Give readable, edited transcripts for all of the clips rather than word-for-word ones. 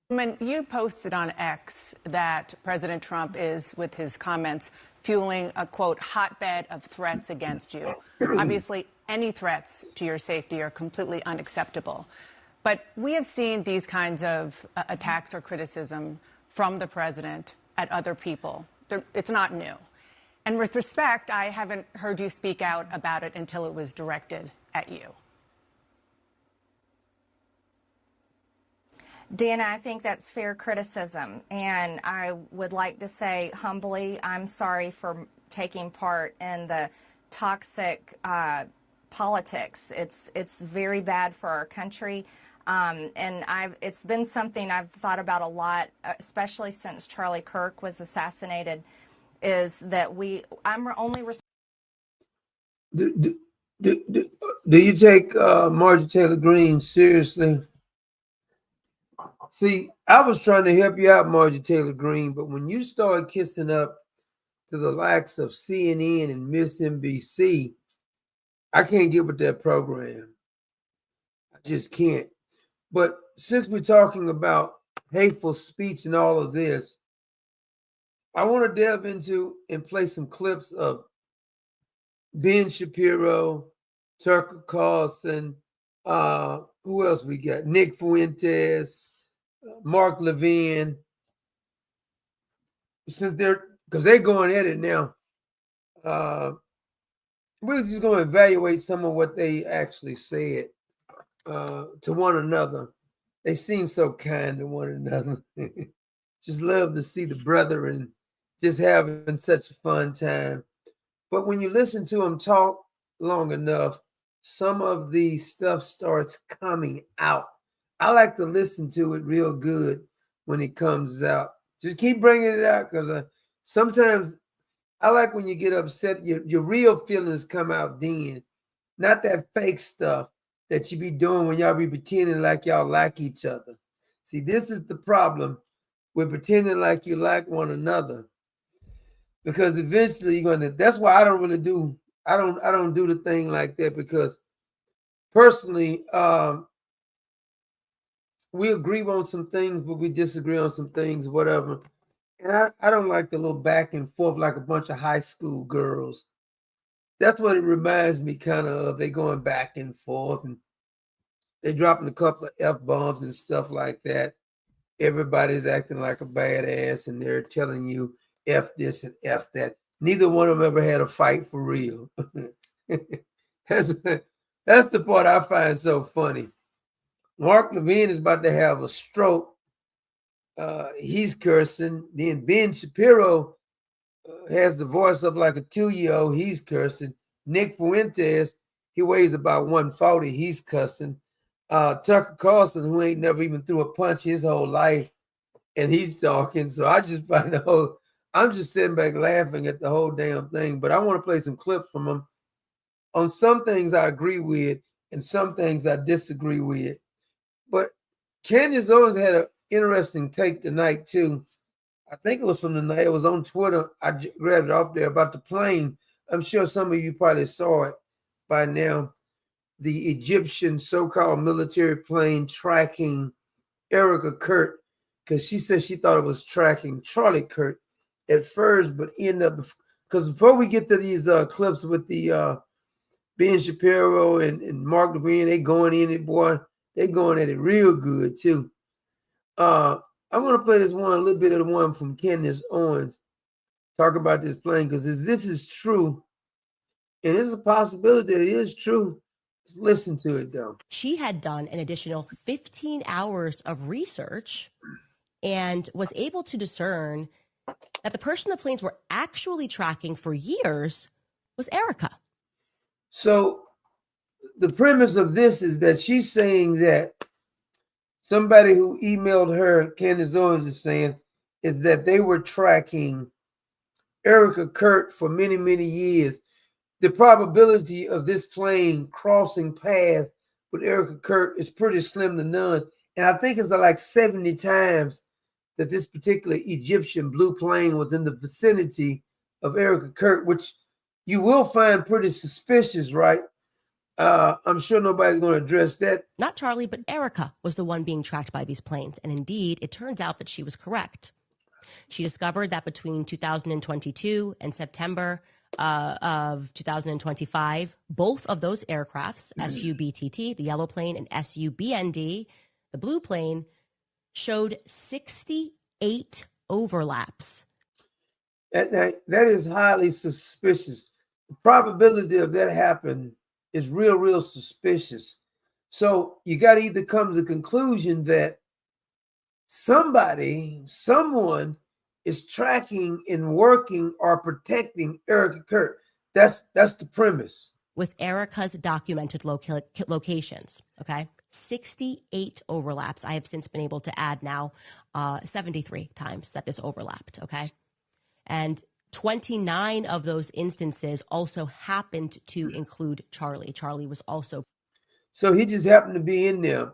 You posted on X that President Trump is, with his comments, fueling a, quote, hotbed of threats against you. Obviously, any threats to your safety are completely unacceptable. But we have seen these kinds of attacks or criticism from the president at other people. It's not new. And with respect, I haven't heard you speak out about it until it was directed at you. Dana, I think that's fair criticism, and I would like to say humbly, I'm sorry for taking part in the toxic politics. It's very bad for our country, and it's been something I've thought about a lot, especially since Charlie Kirk was assassinated. Is that I'm only. Do you take Marjorie Taylor Greene seriously? See, I was trying to help you out, Marjorie Taylor Greene, but when you start kissing up to the likes of CNN and MSNBC, I can't get with that program. I just can't. But since we're talking about hateful speech and all of this, I want to delve into and play some clips of Ben Shapiro, Tucker Carlson, who else we got? Nick Fuentes, Mark Levin, because they're going at it now. We're just going to evaluate some of what they actually said to one another. They seem so kind to one another. Just love to see the brethren just having such a fun time. But when you listen to them talk long enough, some of the stuff starts coming out. I like to listen to it real good when it comes out. Just keep bringing it out, because sometimes I like when you get upset, your real feelings come out then, not that fake stuff that you be doing when y'all be pretending like y'all like each other. See, this is the problem with pretending like you like one another, because eventually you're going to. That's why I don't really do. I don't do the thing like that, because personally, we agree on some things, but we disagree on some things, whatever. And I don't like the little back and forth like a bunch of high school girls. That's what it reminds me kind of. They going back and forth, and they dropping a couple of F-bombs and stuff like that. Everybody's acting like a badass, and they're telling you F this and F that. Neither one of them ever had a fight for real. That's the part I find so funny. Mark Levin is about to have a stroke. He's cursing. Then Ben Shapiro has the voice of like a 2-year-old. He's cursing. Nick Fuentes, he weighs about 140. He's cussing. Tucker Carlson, who ain't never even threw a punch his whole life, and he's talking. So I just find I'm just sitting back laughing at the whole damn thing. But I want to play some clips from him. On some things I agree with, and some things I disagree with. But Candace Owens had an interesting take tonight too. I think it was from the night. It was on Twitter. I grabbed it off there about the plane. I'm sure some of you probably saw it by now. The Egyptian so-called military plane tracking Erica Kurt, because she said she thought it was tracking Charlie Kirk at first, but ended up, because before we get to these clips with the Ben Shapiro and Mark Levin, they going in it, boy. They going at it real good too. I'm gonna play this one, a little bit of the one from Candace Owens, talk about this plane, because if this is true, and it's a possibility that it is true, let's listen to it though. She had done an additional 15 hours of research and was able to discern that the person the planes were actually tracking for years was Erica. So the premise of this is that she's saying that somebody who emailed her, Candace Owens is saying, is that they were tracking Erica Kurt for many, many years. The probability of this plane crossing paths with Erica Kurt is pretty slim to none. And I think it's like 70 times that this particular Egyptian blue plane was in the vicinity of Erica Kurt, which you will find pretty suspicious, right? I'm sure nobody's going to address that. Not Charlie, but Erica was the one being tracked by these planes. And indeed, it turns out that she was correct. She discovered that between 2022 and September of 2025, both of those aircrafts, SU-BTT, the yellow plane, and SU-BND, the blue plane, showed 68 overlaps. That is highly suspicious. The probability of that happening is real suspicious. So you got to either come to the conclusion that someone is tracking and working or protecting Erica Kirk. That's the premise. With Erica's documented locations, okay? 68 overlaps. I have since been able to add now 73 times that this overlapped, okay? And 29 of those instances also happened to include Charlie. Charlie was also. So he just happened to be in there.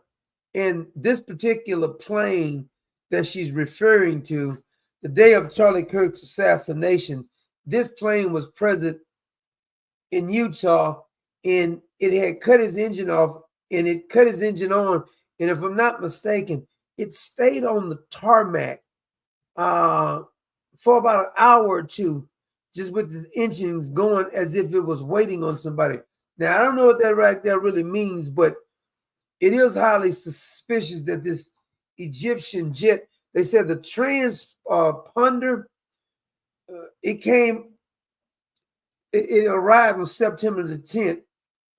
And this particular plane that she's referring to, the day of Charlie Kirk's assassination, this plane was present in Utah, and it had cut his engine off, and it cut his engine on. And if I'm not mistaken, it stayed on the tarmac for about an hour or two, just with the engines going as if it was waiting on somebody. Now, I don't know what that right there really means, but it is highly suspicious that this Egyptian jet, they said the transponder, it arrived on September the 10th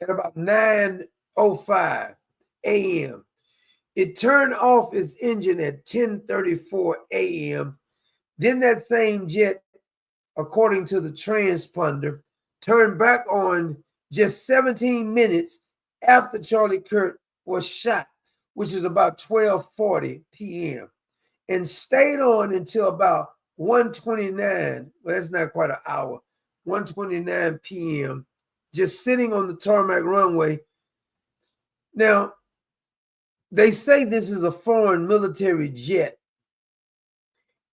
at about 9:05 a.m. It turned off its engine at 10:34 a.m. Then that same jet, according to the transponder, turned back on just 17 minutes after Charlie Kirk was shot, which is about 12:40 p.m. and stayed on until about 1:29. Well, that's not quite an hour. 1:29 p.m. just sitting on the tarmac runway. Now, they say this is a foreign military jet,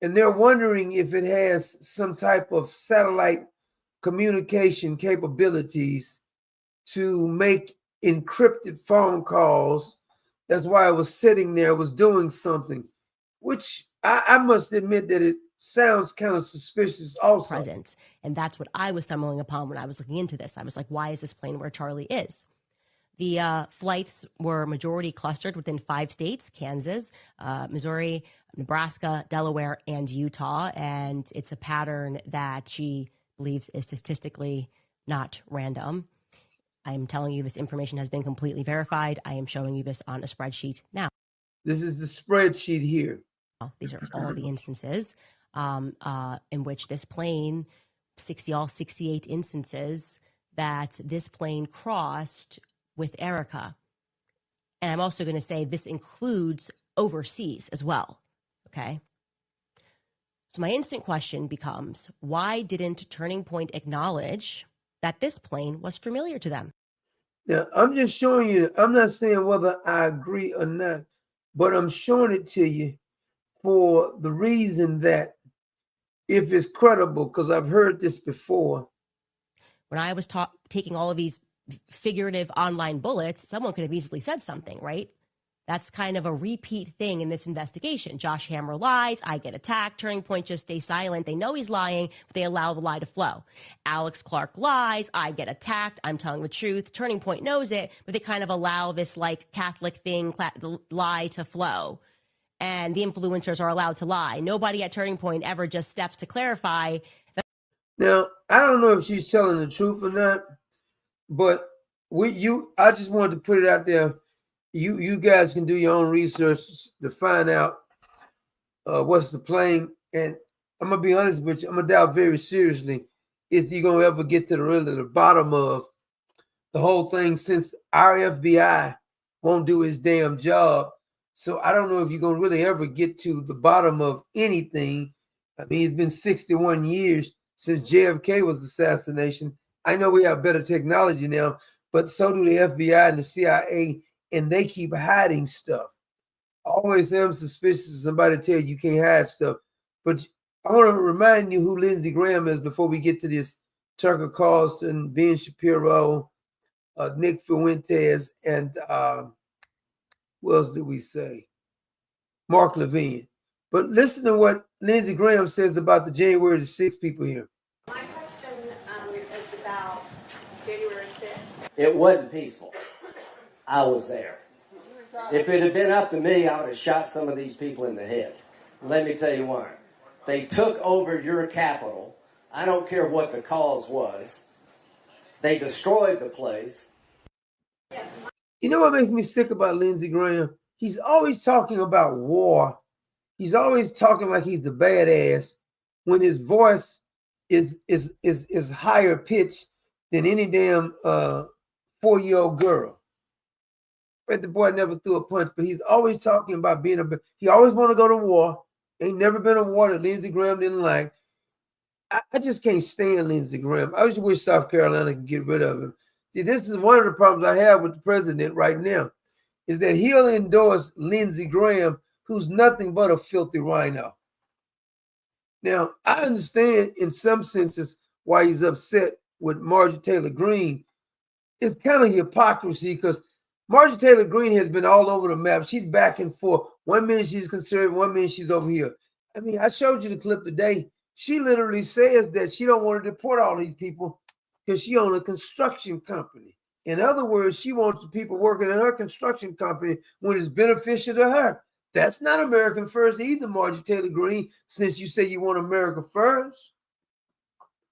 and they're wondering if it has some type of satellite communication capabilities to make encrypted phone calls. That's why it was sitting there, was doing something, which I must admit that it sounds kind of suspicious also. Present. And that's what I was stumbling upon when I was looking into this. I was like, why is this plane where Charlie is? The flights were majority clustered within 5 states: Kansas, Missouri, Nebraska, Delaware, and Utah. And it's a pattern that she believes is statistically not random. I'm telling you, this information has been completely verified. I am showing you this on a spreadsheet now. This is the spreadsheet here. These are all the instances in which this plane, 68 instances that this plane crossed with Erica. And I'm also going to say this includes overseas as well, okay? So my instant question becomes, why didn't Turning Point acknowledge that this plane was familiar to them? Now, I'm just showing you, I'm not saying whether I agree or not, but I'm showing it to you for the reason that if it's credible, because I've heard this before. When I was taking all of these figurative online bullets, someone could have easily said something, right? That's kind of a repeat thing in this investigation. Josh Hammer lies, I get attacked, Turning Point just stays silent. They know he's lying, but they allow the lie to flow. Alex Clark lies, I get attacked, I'm telling the truth. Turning Point knows it, but they kind of allow this like Catholic thing, lie to flow. And the influencers are allowed to lie. Nobody at Turning Point ever just steps to clarify. Now, I don't know if she's telling the truth or not, but I just wanted to put it out there. You guys can do your own research to find out what's the plane. And I'm gonna be honest with you, I'm gonna doubt very seriously if you're gonna ever get to the bottom of the whole thing, since our FBI won't do his damn job. So I don't know if you're gonna really ever get to the bottom of anything. I mean, it's been 61 years since JFK was assassination. I know we have better technology now, but so do the FBI and the CIA. And they keep hiding stuff. I always am suspicious of somebody tell you can't hide stuff. But I want to remind you who Lindsey Graham is before we get to this Tucker Carlson, Ben Shapiro, Nick Fuentes, and what else did we say? Mark Levine. But listen to what Lindsey Graham says about the January the 6th people here. My question is about January 6th. It wasn't peaceful. I was there. If it had been up to me, I would have shot some of these people in the head. Let me tell you why. They took over your capital. I don't care what the cause was. They destroyed the place. You know what makes me sick about Lindsey Graham? He's always talking about war. He's always talking like he's the badass when his voice is higher pitched than any damn 4-year-old girl. But the boy never threw a punch, but he's always talking about being he always want to go to war. Ain't never been a war that Lindsey Graham didn't like. I just can't stand Lindsey Graham. I just wish South Carolina could get rid of him. See, this is one of the problems I have with the president right now, is that he'll endorse Lindsey Graham, who's nothing but a filthy rhino. Now, I understand in some senses why he's upset with Marjorie Taylor Greene. It's kind of hypocrisy because Marjorie Taylor Greene has been all over the map. She's back and forth. 1 minute she's conservative, 1 minute she's over here. I mean, I showed you the clip today. She literally says that she don't want to deport all these people because she owns a construction company. In other words, she wants the people working in her construction company when it's beneficial to her. That's not American first either, Marjorie Taylor Greene, since you say you want America first.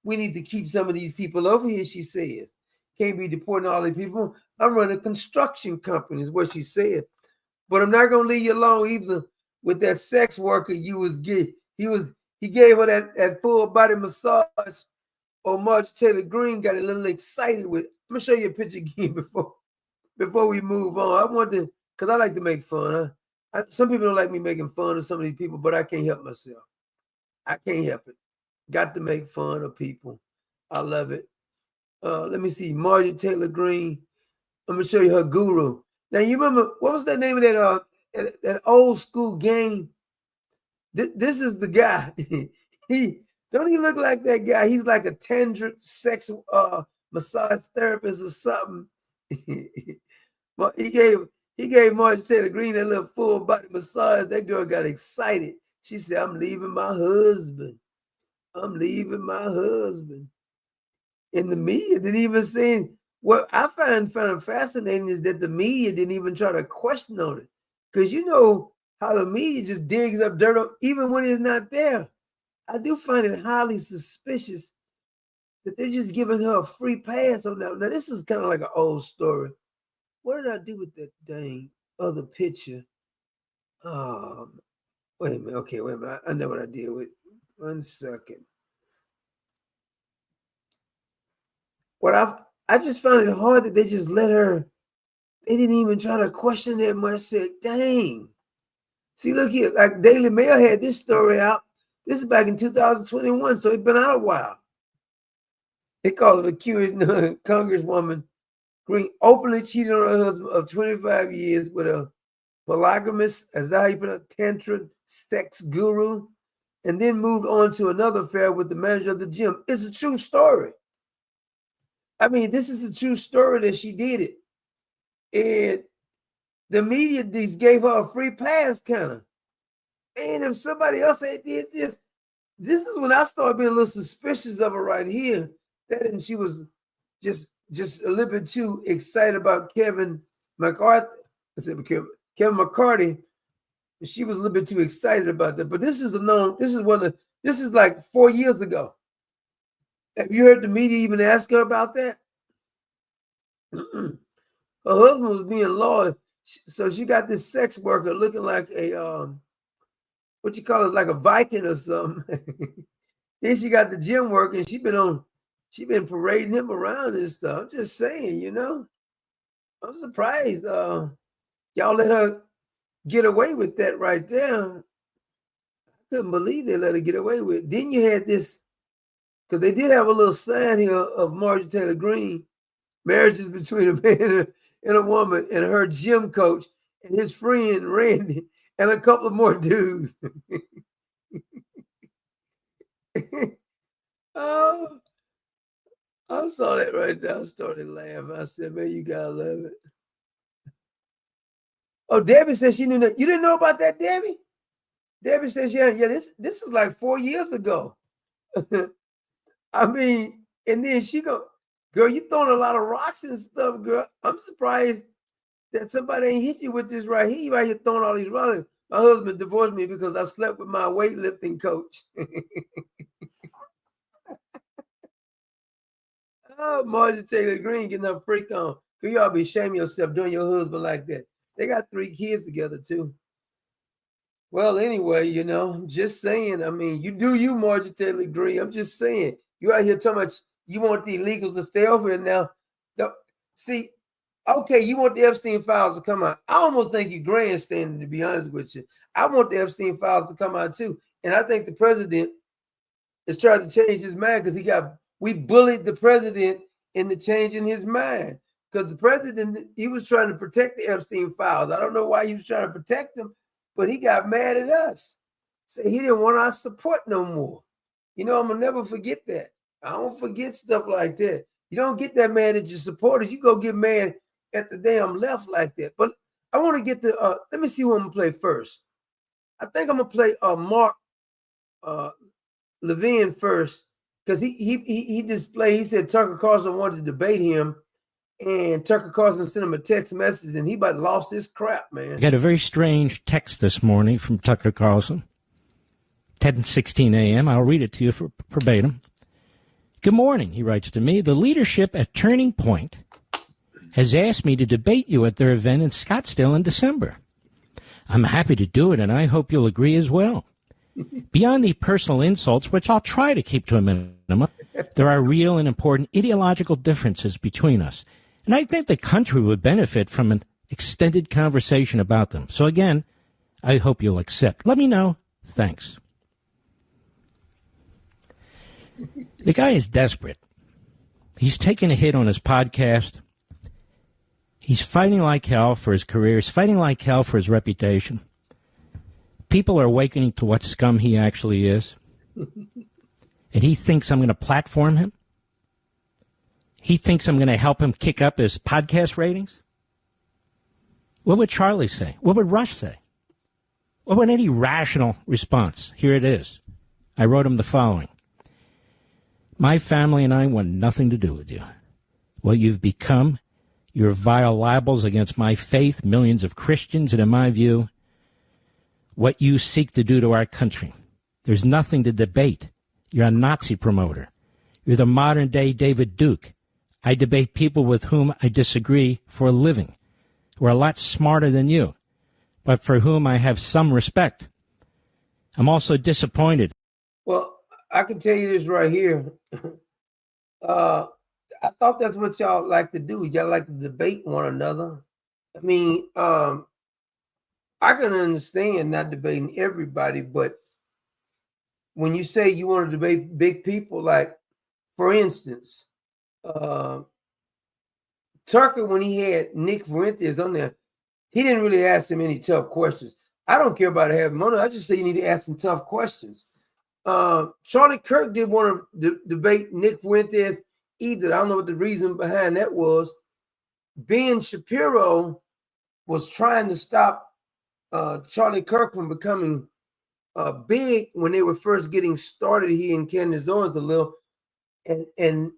We need to keep some of these people over here, she said. Can't be deporting all these people. I'm running a construction company, is what she said. But I'm not going to leave you alone either with that sex worker you was getting. He gave her that full body massage. Or Marjorie Taylor Greene got a little excited with it. I'm going to show you a picture again before we move on. I want to, because I like to make fun. Some people don't like me making fun of some of these people, but I can't help myself. I can't help it. Got to make fun of people. I love it. Let me see. Marjorie Taylor Greene. I'm going to show you her guru. Now, you remember, what was the name of that old school game? This is the guy. Don't he look like that guy? He's like a tantric sex massage therapist or something. He gave Marjorie Taylor Greene that little full body massage. That girl got excited. She said, I'm leaving my husband. I'm leaving my husband. And the media didn't even say, what I found fascinating is that the media didn't even try to question on it. Because you know how the media just digs up dirt even when it's not there. I do find it highly suspicious that they're just giving her a free pass on that. Now, this is kind of like an old story. What did I do with that dang other picture? Wait a minute. Okay, wait a minute. I know what I did with it. 1 second. I just found it hard that they just let her. They didn't even try to question that much. I said, dang. See, look here. Like Daily Mail had this story out. This is back in 2021, so it's been out a while. They call it accused Congresswoman Greene openly cheated on her husband of 25 years with a polygamous, as I put it, tantra sex guru, and then moved on to another affair with the manager of the gym. It's a true story. I mean, this is a true story that she did it. And the media just gave her a free pass, kind of. And if somebody else had did this is when I started being a little suspicious of her right here. That she was just a little bit too excited about Kevin McCarthy. Kevin McCarthy. She was a little bit too excited about that. But this is like 4 years ago. Have you heard the media even ask her about that? Her husband was being loyal. So she got this sex worker looking like a what you call it, like a Viking or something. Then she got the gym worker, and she been parading him around and stuff. I'm just saying, you know. I'm surprised y'all let her get away with that right there. I couldn't believe they let her get away with it. Then you had this, because they did have a little sign here of Marjorie Taylor Greene, marriages between a man and a woman, and her gym coach and his friend Randy, and a couple of more dudes. Oh, I saw that right there. I started laughing. I said, man, you gotta love it. Oh, Debbie said she knew that. You didn't know about that, Debbie? Debbie says, yeah, this is like 4 years ago. I mean, and then she go, girl, you throwing a lot of rocks and stuff, girl. I'm surprised that somebody ain't hit you with this right here. You right here throwing all these rocks. My husband divorced me because I slept with my weightlifting coach. Oh, Marjorie Taylor Greene getting a freak on. Girl, you ought to be ashamed of yourself doing your husband like that. They got 3 kids together, too. Well, anyway, you know, I'm just saying. I mean, you do you, Marjorie Taylor Greene. I'm just saying. You out here talking about you want the illegals to stay over here now. See, okay, you want the Epstein files to come out. I almost think you're grandstanding, to be honest with you. I want the Epstein files to come out, too. And I think the president is trying to change his mind because we bullied the president into changing his mind. Because the president, he was trying to protect the Epstein files. I don't know why he was trying to protect them, but he got mad at us. Say he didn't want our support no more. You know, I'm gonna never forget that. I don't forget stuff like that. You don't get that mad at your supporters. You go get mad at the damn left like that. But I want to get to let me see who I'm gonna play first. I think I'm gonna play Mark Levin first, because he said Tucker Carlson wanted to debate him, and Tucker Carlson sent him a text message, and he about lost his crap, man. I got a very strange text this morning from Tucker Carlson, 10:16 a.m. I'll read it to you for verbatim. Good morning, he writes to me. The leadership at Turning Point has asked me to debate you at their event in Scottsdale in December. I'm happy to do it, and I hope you'll agree as well. Beyond the personal insults, which I'll try to keep to a minimum, there are real and important ideological differences between us. And I think the country would benefit from an extended conversation about them. So again, I hope you'll accept. Let me know. Thanks. The guy is desperate. He's taking a hit on his podcast. He's fighting like hell for his career. He's fighting like hell for his reputation. People are awakening to what scum he actually is. And he thinks I'm going to platform him. He thinks I'm going to help him kick up his podcast ratings. What would Charlie say? What would Rush say? What would any rational response? Here it is. I wrote him the following. My family and I want nothing to do with you. What you've become, your vile libels against my faith, millions of Christians, and in my view, what you seek to do to our country. There's nothing to debate. You're a Nazi promoter. You're the modern-day David Duke. I debate people with whom I disagree for a living, who are a lot smarter than you, but for whom I have some respect. I'm also disappointed. Well, I can tell you this right here. I thought that's what y'all like to do. Y'all like to debate one another. I mean, I can understand not debating everybody, but when you say you want to debate big people, like, for instance, Tucker, when he had Nick Fuentes on there, he didn't really ask him any tough questions. I don't care about having him on there. I just say you need to ask some tough questions. Charlie Kirk didn't want to debate Nick Fuentes either. I don't know what the reason behind that was. Ben Shapiro was trying to stop Charlie Kirk from becoming big when they were first getting started. He and Candace Owens a little, and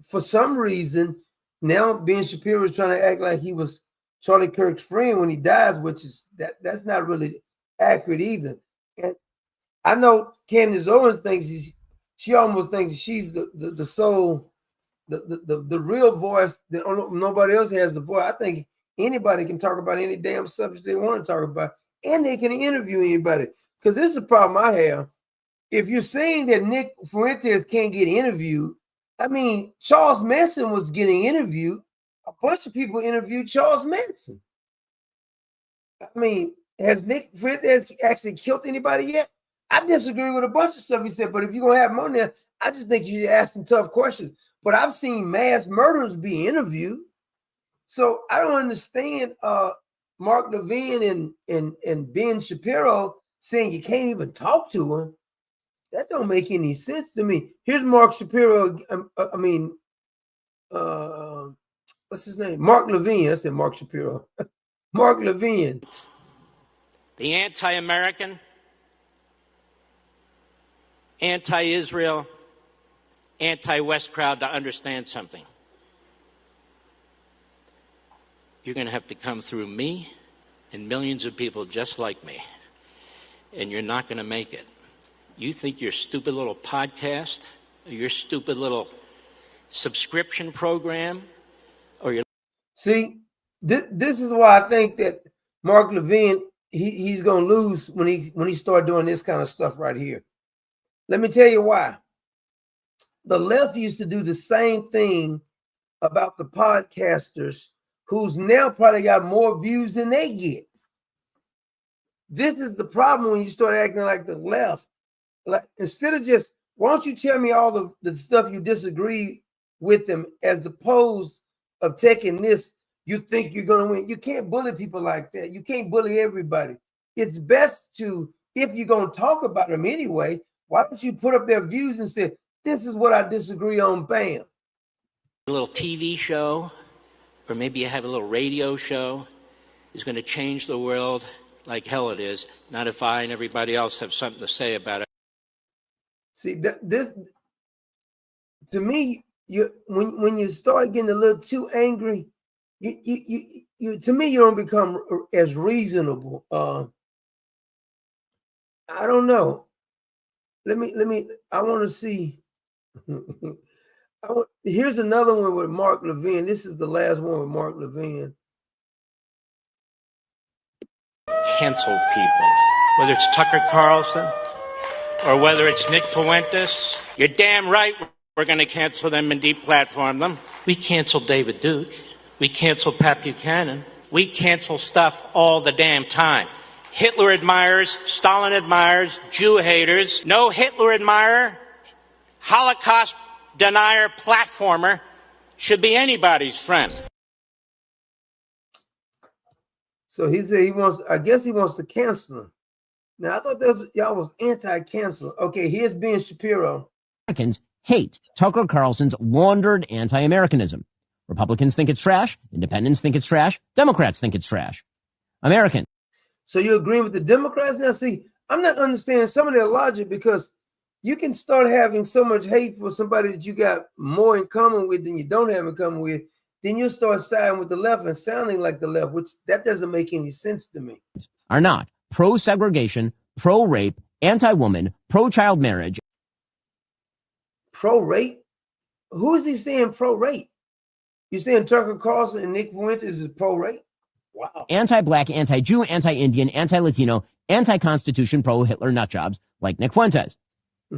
for some reason now Ben Shapiro is trying to act like he was Charlie Kirk's friend when he dies, which is that's not really accurate either. And I know Candace Owens thinks she almost thinks she's the soul, the real voice that nobody else has the voice. I think anybody can talk about any damn subject they want to talk about, and they can interview anybody. Because this is the problem I have. If you're saying that Nick Fuentes can't get interviewed, I mean, Charles Manson was getting interviewed. A bunch of people interviewed Charles Manson. I mean, has Nick Fuentes actually killed anybody yet? I disagree with a bunch of stuff he said, but if you're going to have him on there, I just think you should ask some tough questions. But I've seen mass murderers be interviewed. So I don't understand Mark Levin and Ben Shapiro saying you can't even talk to him. That don't make any sense to me. Here's Mark Shapiro. What's his name? Mark Levine. I said Mark Shapiro. Mark Levine. The anti-American, anti-Israel, anti-West crowd to understand something. You're going to have to come through me and millions of people just like me, and you're not going to make it. You think your stupid little podcast, or your stupid little subscription program, or your... See, this is why I think that Mark Levine, he's going to lose when he start doing this kind of stuff right here. Let me tell you why. The left used to do the same thing about the podcasters who's now probably got more views than they get. This is the problem when you start acting like the left. Like, instead of just, why don't you tell me all the stuff you disagree with them, as opposed of taking this, you think you're going to win. You can't bully people like that. You can't bully everybody. It's best to, if you're going to talk about them anyway, why don't you put up their views and say, this is what I disagree on, bam. A little TV show, or maybe you have a little radio show, is going to change the world like hell it is, not if I and everybody else have something to say about it. See, this, to me, when you start getting a little too angry, you to me, you don't become as reasonable. I don't know. Let me. I want to see. Here's another one with Mark Levine. This is the last one with Mark Levine. Cancel people, whether it's Tucker Carlson or whether it's Nick Fuentes. You're damn right we're going to cancel them and deplatform them. We canceled David Duke. We canceled Pat Buchanan. We cancel stuff all the damn time. Hitler admirers, Stalin admirers, Jew haters. No Hitler admirer, Holocaust denier, platformer should be anybody's friend. So he said he wants, I guess he wants to cancel him. Now, I thought that y'all was anti-cancel. Okay, here's Ben Shapiro. Americans hate Tucker Carlson's laundered anti-Americanism. Republicans think it's trash. Independents think it's trash. Democrats think it's trash. Americans. So you agree with the Democrats? Now, see, I'm not understanding some of their logic, because you can start having so much hate for somebody that you got more in common with than you don't have in common with. Then you'll start siding with the left and sounding like the left, which that doesn't make any sense to me. Are not pro-segregation, pro-rape, anti-woman, pro-child marriage. Pro-rape? Who is he saying pro-rape? You saying Tucker Carlson and Nick Fuentes is pro-rape? Wow. Anti-black, anti-Jew, anti-Indian, anti-Latino, anti-Constitution, pro-Hitler nutjobs like Nick Fuentes.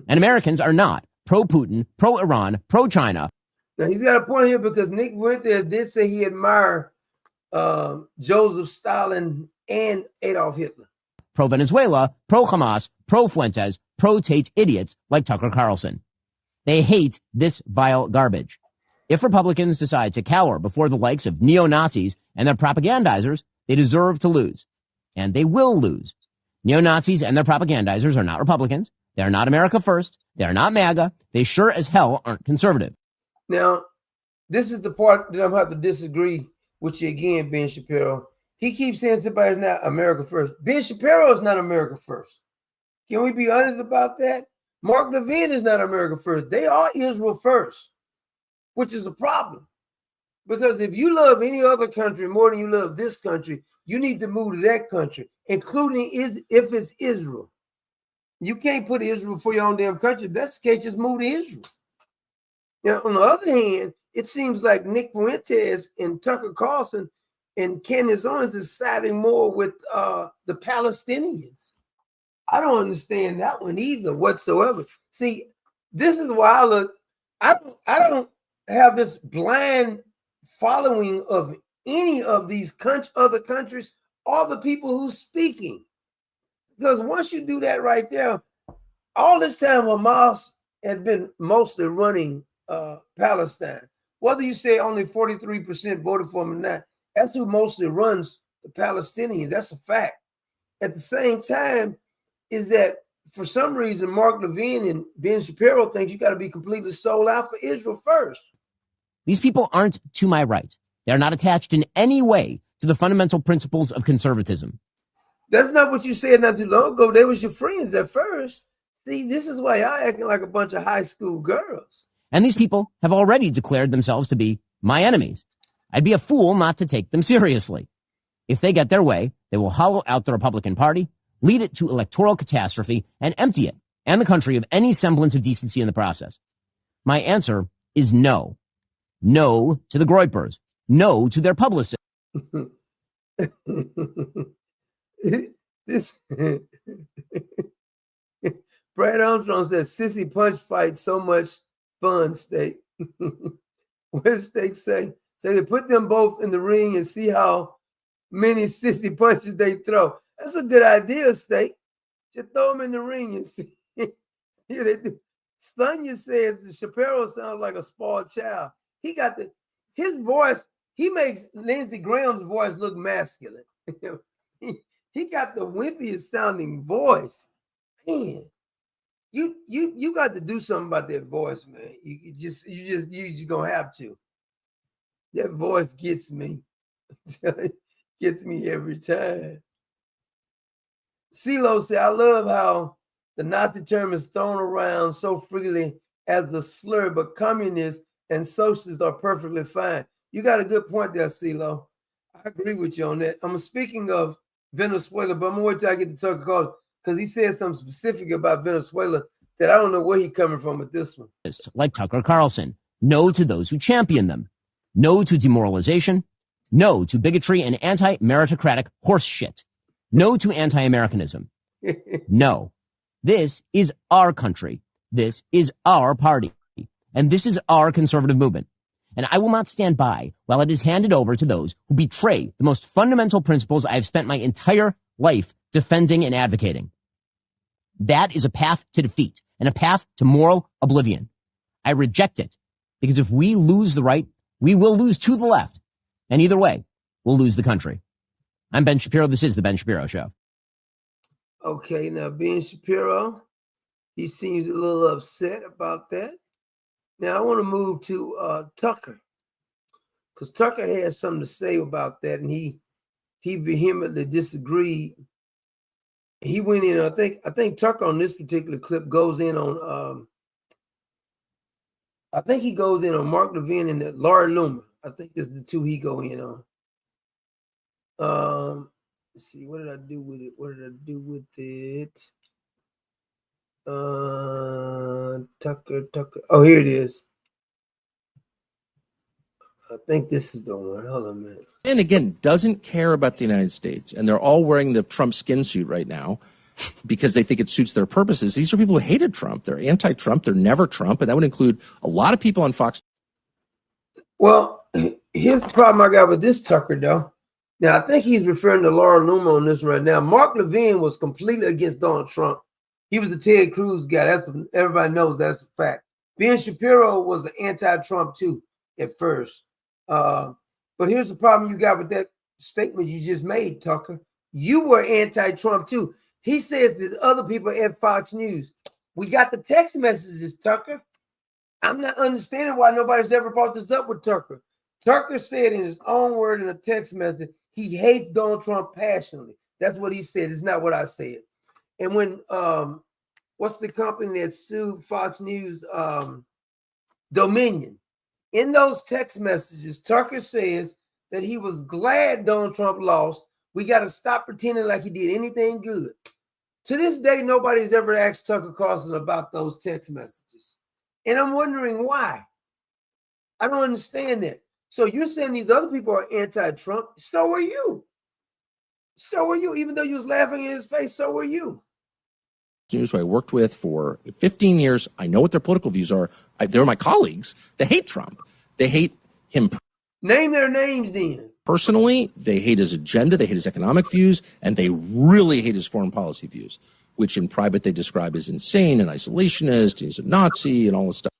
And Americans are not pro-Putin, pro-Iran, pro-China. Now, he's got a point here, because Nick Fuentes did say he admired Joseph Stalin and Adolf Hitler. Pro-Venezuela, pro-Hamas, pro-Fuentes, pro-Tate idiots like Tucker Carlson. They hate this vile garbage. If Republicans decide to cower before the likes of neo-Nazis and their propagandizers, they deserve to lose. And they will lose. Neo-Nazis and their propagandizers are not Republicans. They are not America First. They are not MAGA. They sure as hell aren't conservative. Now, this is the part that I'm going to have to disagree with you again, Ben Shapiro. He keeps saying somebody's not America First. Ben Shapiro is not America First. Can we be honest about that? Mark Levine is not America First. They are Israel First, which is a problem. Because if you love any other country more than you love this country, you need to move to that country, including if it's Israel. You can't put Israel for your own damn country. If that's the case, just move to Israel. Now, on the other hand, it seems like Nick Fuentes and Tucker Carlson and Candace Owens is siding more with the Palestinians. I don't understand that one either whatsoever. See, this is why I look. I don't have this blind following of any of these other countries or the people who's speaking. Because once you do that right there, all this time Hamas has been mostly running Palestine. Whether you say only 43% voted for him or not, that's who mostly runs the Palestinians. That's a fact. At the same time, is that for some reason, Mark Levin and Ben Shapiro thinks you got to be completely sold out for Israel first. These people aren't to my right. They're not attached in any way to the fundamental principles of conservatism. That's not what you said not too long ago. They was your friends at first. See, this is why y'all acting like a bunch of high school girls. And these people have already declared themselves to be my enemies. I'd be a fool not to take them seriously. If they get their way, they will hollow out the Republican Party, lead it to electoral catastrophe, and empty it and the country of any semblance of decency in the process. My answer is no. No to the Groypers. No to their publicists. This Brad Armstrong says sissy punch fight so much fun, Steak. What does Steak say? Say they put them both in the ring and see how many sissy punches they throw. That's a good idea, Steak. Just throw them in the ring and see. Yeah, they do. Sonya says the Shapiro sounds like a spoiled child. He got his voice. He makes Lindsey Graham's voice look masculine. He got the wimpiest sounding voice. Man, you got to do something about that voice, man. You just gonna have to. That voice gets me. Gets me every time. CeeLo said, I love how the Nazi term is thrown around so freely as a slur, but communists and socialists are perfectly fine. You got a good point there, CeeLo. I agree with you on that. I'm speaking of Venezuela, but I'm gonna wait till I get to Tucker Carlson because he said something specific about Venezuela that I don't know where he's coming from with this one. Like Tucker Carlson. No to those who champion them. No to demoralization. No to bigotry and anti-meritocratic horse shit. No to anti-Americanism. No. This is our country. This is our party. And this is our conservative movement. And I will not stand by while it is handed over to those who betray the most fundamental principles I have spent my entire life defending and advocating. That is a path to defeat and a path to moral oblivion. I reject it because if we lose the right, we will lose to the left. And either way, we'll lose the country. I'm Ben Shapiro. This is The Ben Shapiro Show. Okay, now Ben Shapiro, he seems a little upset about that. Now I want to move to Tucker, because Tucker has something to say about that, and he vehemently disagreed. He went in. I think Tucker on this particular clip goes in on. I think he goes in on Mark Levin and Laura Loomer. I think this is the two he go in on. Let's see, what did I do with it? Tucker. Oh, here it is. I think this is the one. Hold on a minute. And again, doesn't care about the United States. And they're all wearing the Trump skin suit right now because they think it suits their purposes. These are people who hated Trump. They're anti-Trump. They're never Trump. And that would include a lot of people on Fox. Well, here's the problem I got with this Tucker, though. Now, I think he's referring to Laura Loomer on this right now. Mark Levin was completely against Donald Trump. He was the Ted Cruz guy. That's what everybody knows. That's a fact. Ben Shapiro was an anti-Trump too at first. But here's the problem you got with that statement you just made, Tucker. You were anti-Trump too. He says that other people at Fox News. We got the text messages, Tucker. I'm not understanding why nobody's ever brought this up with Tucker. Tucker said in his own word in a text message, he hates Donald Trump passionately. That's what he said. It's not what I said. And when what's the company that sued Fox News? Dominion. In those text messages, Tucker says that he was glad Donald Trump lost. We got to stop pretending like he did anything good. To this day, nobody's ever asked Tucker Carlson about those text messages. And I'm wondering why. I don't understand that. So you're saying these other people are anti-Trump. So are you. So are you. Even though you was laughing in his face, so are you. News who I worked with for 15 years. I know what their political views are. They're my colleagues. They hate Trump. They hate him. Name their names then. Personally, they hate his agenda. They hate his economic views. And they really hate his foreign policy views, which in private they describe as insane and isolationist. He's a Nazi and all this stuff.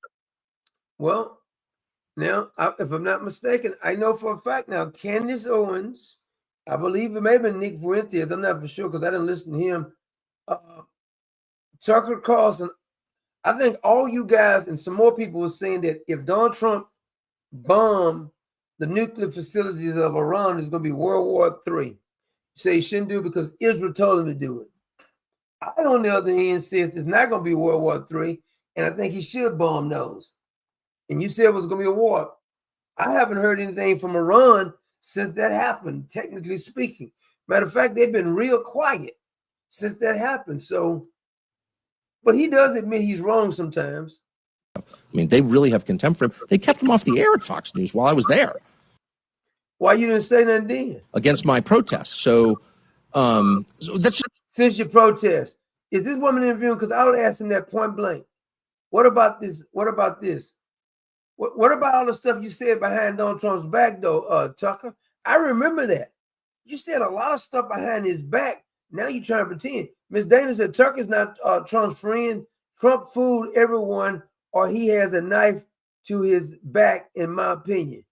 Well, now, if I'm not mistaken, I know for a fact now, Candace Owens, I believe it may have been Nick Fuentes. I'm not for sure because I didn't listen to him. Tucker Carlson, I think all you guys and some more people were saying that if Donald Trump bombed the nuclear facilities of Iran, it's going to be World War III. You say he shouldn't do it because Israel told him to do it. I, on the other hand, says it's not going to be World War III, and I think he should bomb those. And you said it was going to be a war. I haven't heard anything from Iran since that happened, technically speaking. Matter of fact, they've been real quiet since that happened. So, but he does admit he's wrong sometimes. I mean, they really have contempt for him. They kept him off the air at Fox News while I was there. Why you didn't say nothing then? Against my protests. So that's just... Since your protest, is this woman interviewing? Because I would ask him that point blank. What about this? What about this? What about all the stuff you said behind Donald Trump's back, though, Tucker? I remember that. You said a lot of stuff behind his back. Now you're trying to pretend. Ms. Dana said Tucker's not Trump's friend. Trump fooled everyone, or he has a knife to his back, in my opinion.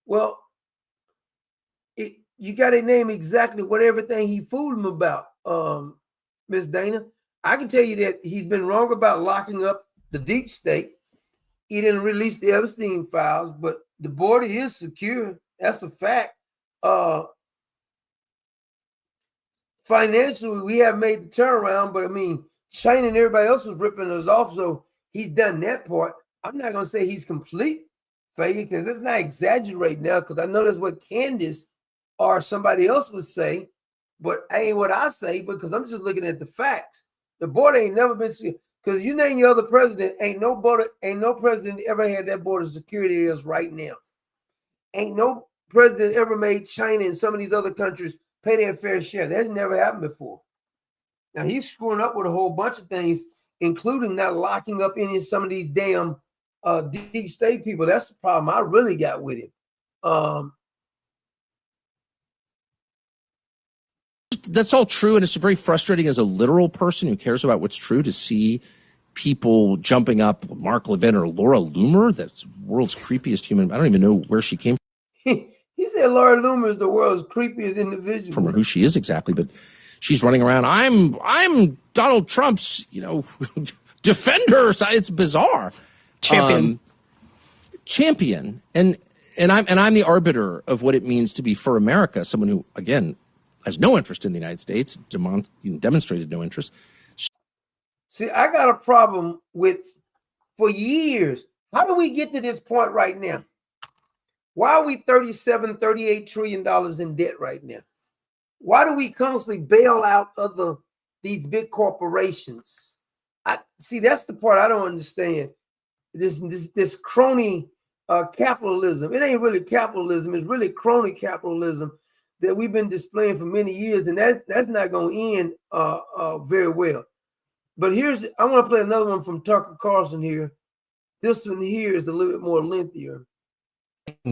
Well, you got to name exactly what everything he fooled him about, Ms. Dana. I can tell you that he's been wrong about locking up the deep state. He didn't release the Epstein files, but the border is secure. That's a fact. Financially, we have made the turnaround, but I mean, China and everybody else was ripping us off, so he's done that part. I'm not going to say he's complete failure because let's not exaggerate now, because I know that's what Candace or somebody else would say, but ain't what I say because I'm just looking at the facts. The border ain't never been secure. Because you name your other president, ain't no president ever had that border security as right now. Ain't no president ever made China and some of these other countries pay their fair share. That's never happened before. Now he's screwing up with a whole bunch of things, including not locking up any of some of these damn deep state people. That's the problem I really got with him. That's all true, and it's very frustrating as a literal person who cares about what's true to see people jumping up, Mark Levin or Laura Loomer, that's the world's creepiest human. I don't even know where she came from. He said Laura Loomer is the world's creepiest individual. From who she is exactly, but she's running around. I'm Donald Trump's, defender. It's bizarre. Champion, and I'm the arbiter of what it means to be for America. Someone who, again, has no interest in the United States, demonstrated no interest. See, I got a problem with, for years, how do we get to this point right now? Why are we $38 trillion in debt right now? Why do we constantly bail out these big corporations? See, that's the part I don't understand. This crony capitalism. It ain't really capitalism. It's really crony capitalism that we've been displaying for many years, and that's not going to end very well. But I want to play another one from Tucker Carlson here. This one here is a little bit more lengthier.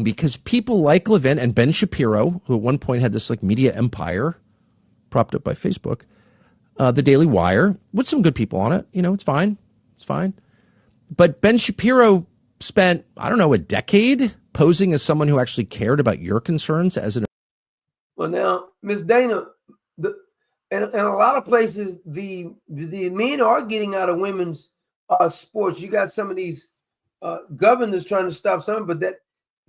Because people like Levin and Ben Shapiro, who at one point had this media empire propped up by Facebook, the Daily Wire, with some good people on it, it's fine. It's fine. But Ben Shapiro spent, a decade posing as someone who actually cared about your concerns as an... Well, now, Ms. Dana, in a lot of places, the men are getting out of women's sports. You got some of these governors trying to stop some, but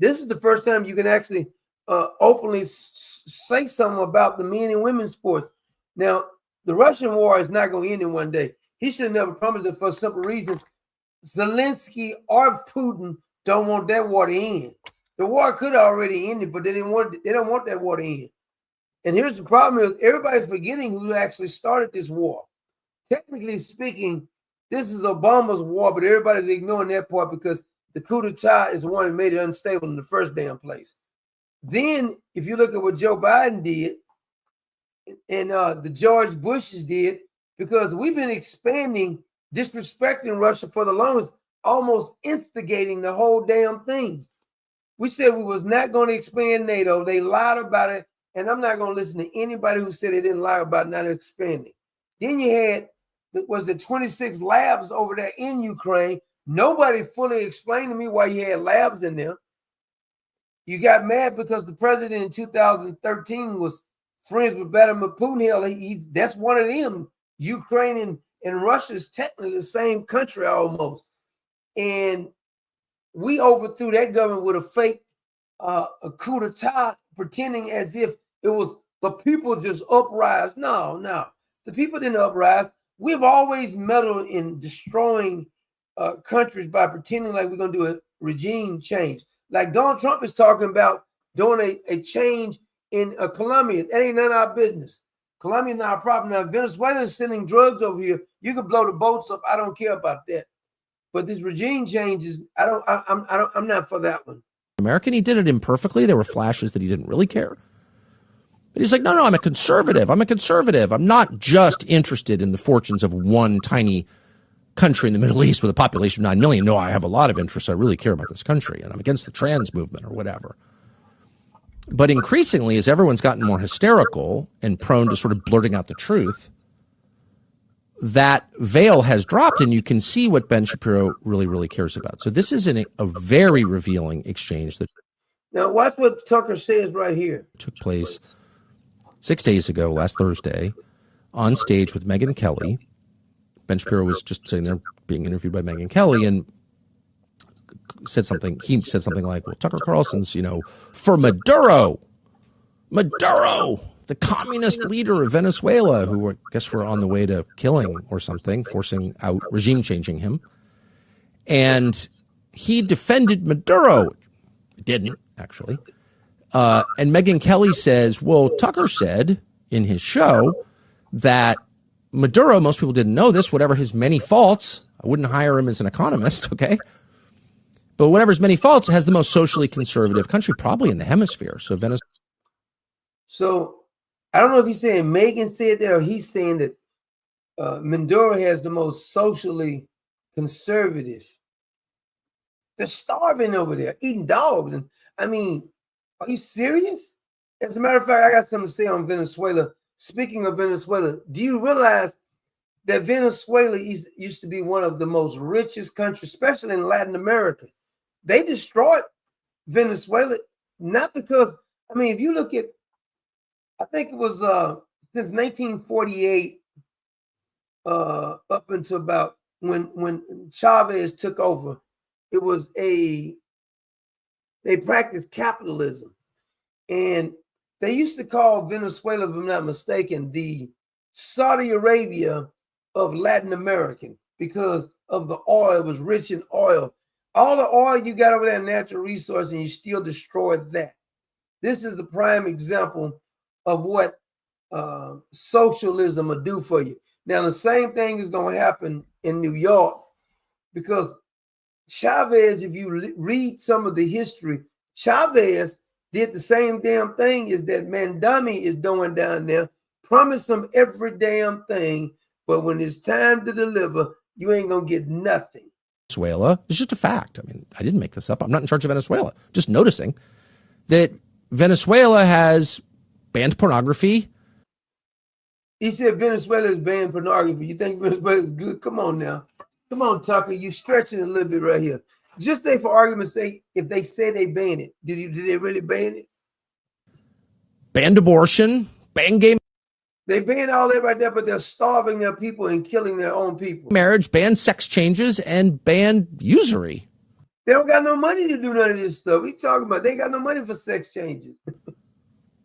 this is the first time you can actually openly say something about the men and women's sports. Now, the Russian war is not going to end in one day. He should have never promised it for a simple reason. Zelensky or Putin don't want that war to end. The war could have already ended, but they don't want that war to end. And here's the problem is everybody's forgetting who actually started this war. Technically speaking, this is Obama's war, but everybody's ignoring that part because the coup d'etat is the one that made it unstable in the first damn place. Then, if you look at what Joe Biden did and the George Bushes did, because we've been expanding, disrespecting Russia for the longest, almost instigating the whole damn thing. We said we was not going to expand NATO. They lied about it. And I'm not going to listen to anybody who said they didn't lie about not expanding. Then you had, was it 26 labs over there in Ukraine? Nobody fully explained to me why you had labs in there. You got mad because the president in 2013 was friends with Vladimir Putin. That's one of them. Ukraine and Russia's technically the same country almost. And we overthrew that government with a fake a coup d'etat, pretending as if it was the people just uprise. No, the people didn't uprise. We've always meddled in destroying countries by pretending like we're going to do a regime change. Like Donald Trump is talking about doing a change in Colombia. That ain't none of our business. Colombia not a problem. Now, Venezuela is sending drugs over here. You can blow the boats up. I don't care about that. But this regime changes, I'm not for that one. American, he did it imperfectly. There were flashes that he didn't really care. But he's like, no, I'm a conservative. I'm not just interested in the fortunes of one tiny country in the Middle East with a population of 9 million. No, I have a lot of interests. I really care about this country, and I'm against the trans movement or whatever. But increasingly, as everyone's gotten more hysterical and prone to sort of blurting out the truth, that veil has dropped, and you can see what Ben Shapiro really, really cares about. So this is a very revealing exchange that now watch what Tucker says right here. Took place 6 days ago, last Thursday, on stage with Megyn Kelly. Ben Shapiro was just sitting there being interviewed by Megyn Kelly and said something. He said something like, well, Tucker Carlson's, for Maduro, the communist leader of Venezuela, who I guess were on the way to killing or something, forcing out, regime changing him. And he defended Maduro. Didn't, actually. And Megyn Kelly says, well, Tucker said in his show that Maduro, most people didn't know this, whatever his many faults, I wouldn't hire him as an economist, okay? But whatever his many faults, has the most socially conservative country probably in the hemisphere. So Venezuela. So I don't know if he's saying Megyn said that or he's saying that Maduro has the most socially conservative. They're starving over there, eating dogs. And I mean, are you serious? As a matter of fact, I got something to say on Venezuela. Speaking of Venezuela, do you realize that Venezuela used to be one of the most richest countries, especially in Latin America? They destroyed Venezuela, not because, I mean, if you look at, I think it was since 1948 up until about when Chavez took over, it was they practiced capitalism. And they used to call Venezuela, if I'm not mistaken, the Saudi Arabia of Latin American because of the oil. It was rich in oil. All the oil you got over there, natural resource, and you still destroyed that. This is a prime example of what socialism will do for you. Now, the same thing is going to happen in New York because Chavez, if you read some of the history, Chavez did the same damn thing as that Mandami is doing down there. Promise them every damn thing, but when it's time to deliver, you ain't going to get nothing. Venezuela is just a fact. I mean, I didn't make this up. I'm not in charge of Venezuela. Just noticing that Venezuela has banned pornography. He said Venezuela is banned pornography. You think Venezuela is good? Come on now. Come on, Tucker. You're stretching a little bit right here. Just say for argument's sake, if they say they ban it, did they really ban it? Banned abortion, banned gay They ban all that right there, but they're starving their people and killing their own people. marriage, banned sex changes, and banned usury. They don't got no money to do none of this stuff. We talking about they got no money for sex changes.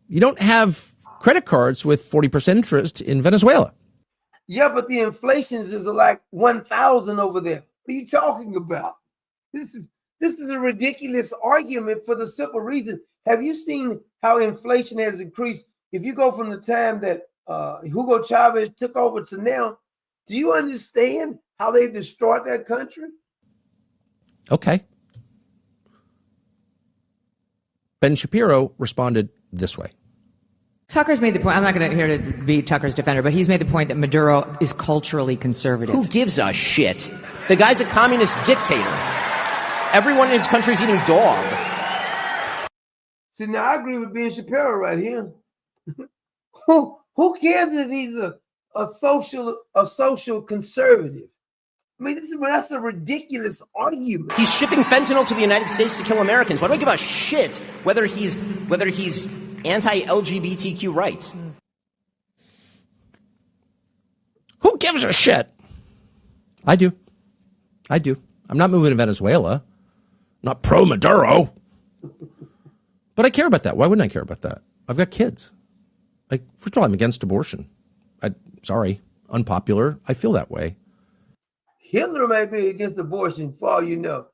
You don't have credit cards with 40% interest in Venezuela. Yeah, but the inflations is like 1,000 over there. What are you talking about? This is a ridiculous argument for the simple reason. Have you seen how inflation has increased? If you go from the time that Hugo Chavez took over to now, do you understand how they destroyed that country? Okay. Ben Shapiro responded this way. Tucker's made the point, I'm not going to here to be Tucker's defender, but he's made the point that Maduro is culturally conservative. Who gives a shit? The guy's a communist dictator. Everyone in his country is eating dog. See, now I agree with Ben Shapiro right here. Who cares if he's a social conservative? I mean, that's a ridiculous argument. He's shipping fentanyl to the United States to kill Americans. Why do I give a shit whether he's anti-LGBTQ rights? Who gives a shit? I do. I'm not moving to Venezuela. I'm not pro Maduro. But I care about that. Why wouldn't I care about that? I've got kids. Like, first of all, I'm against abortion. Sorry, unpopular. I feel that way. Hitler may be against abortion, for all you know.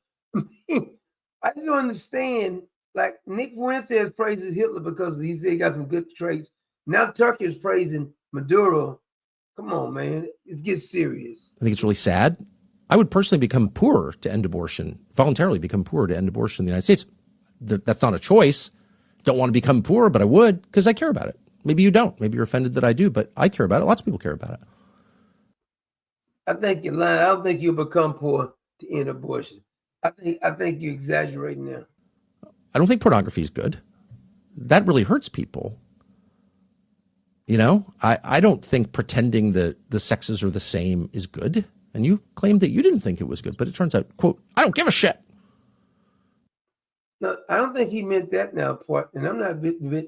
I don't understand. Like, Nick Fuentes praises Hitler because he said he got some good traits. Now Turkey is praising Maduro. Come on, man. It gets serious. I think it's really sad. I would personally become poorer to end abortion, voluntarily become poorer to end abortion in the United States. That's not a choice. Don't want to become poor, but I would because I care about it. Maybe you don't. Maybe you're offended that I do, but I care about it. Lots of people care about it. I think you're lying. I don't think you'll become poor to end abortion. I think you're exaggerating now. I don't think pornography is good. That really hurts people. You know, I don't think pretending that the sexes are the same is good. And you claimed that you didn't think it was good, but it turns out, quote, I don't give a shit. No, I don't think he meant that now, part. And I'm not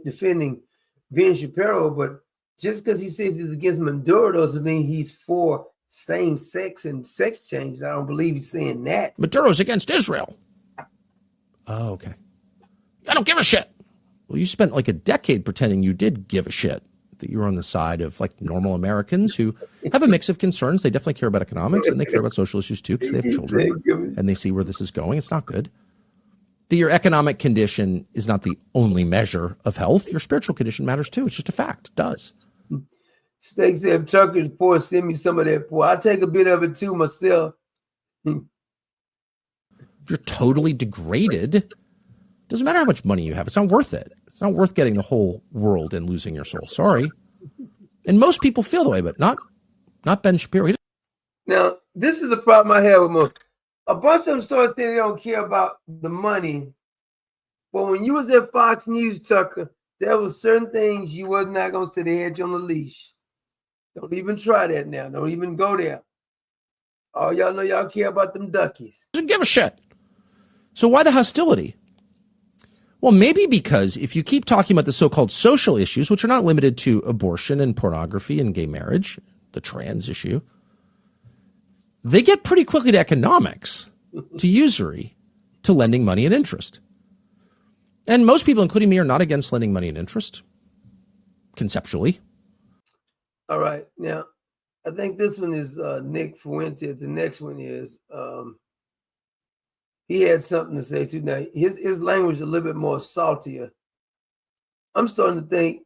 defending Ben Shapiro, but just because he says he's against Maduro doesn't mean he's for same sex and sex changes. I don't believe he's saying that. Maduro's against Israel. Oh, okay. I don't give a shit. Well, you spent like a decade pretending you did give a shit, that you were on the side of like normal Americans who have a mix of concerns. They definitely care about economics and they care about social issues too because they have children and they see where this is going. It's not good. That your economic condition is not the only measure of health. Your spiritual condition matters too. It's just a fact. It does. Steak said, Turkish poor, send me some of that poor. I'll take a bit of it too myself. If you're totally degraded, doesn't matter how much money you have. It's not worth it. It's not worth getting the whole world and losing your soul. Sorry. And most people feel the way, but not Ben Shapiro. Now, this is the problem I have with most. A bunch of them start saying they don't care about the money. But when you was at Fox News, Tucker, there were certain things you was not going to sit there on the leash. Don't even try that now. Don't even go there. All y'all know y'all care about them duckies. Doesn't give a shit. So why the hostility? Well, maybe because if you keep talking about the so-called social issues, which are not limited to abortion and pornography and gay marriage, the trans issue, they get pretty quickly to economics, to usury, to lending money and interest. And most people, including me, are not against lending money and interest, conceptually. All right. Now, I think this one is Nick Fuentes. The next one is he had something to say too. Now, his language is a little bit more saltier. I'm starting to think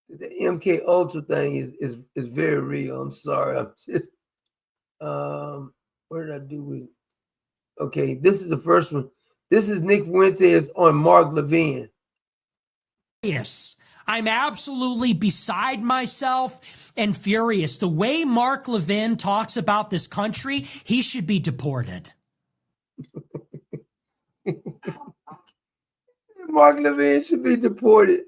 that the MK Ultra thing is very real. I'm sorry. I'm just what did I do with? Okay, this is the first one. This is Nick Fuentes on Mark Levin. Yes. I'm absolutely beside myself and furious. The way Mark Levin talks about this country, he should be deported. Mark Levin should be deported.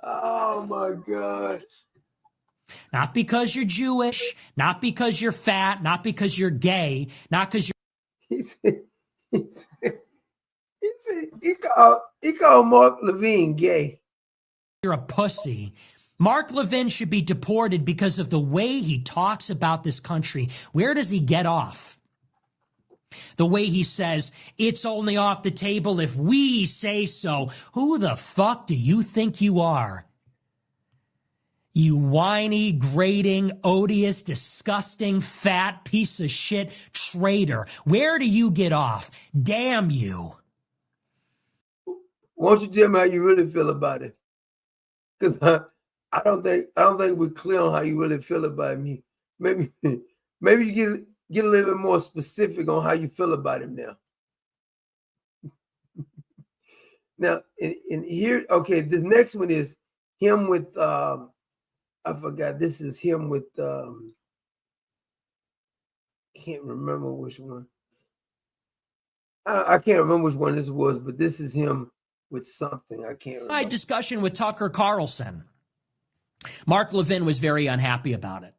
Oh my God. Not because you're Jewish, not because you're fat, not because you're gay, not because you're... He called Mark Levin gay. You're a pussy. Mark Levin should be deported because of the way he talks about this country. Where does he get off? The way he says, it's only off the table if we say so. Who the fuck do you think you are? You whiny, grating, odious, disgusting, fat piece of shit traitor. Where do you get off? Damn you. Won't you tell me how you really feel about it? Because I don't think we're clear on how you really feel about me. Maybe you get a little bit more specific on how you feel about him now. Now, in here, okay, the next one is him with I forgot. This is him with can't remember which one. I can't remember which one this was, but this is him with something. I can't remember. My discussion with Tucker Carlson. Mark Levin was very unhappy about it.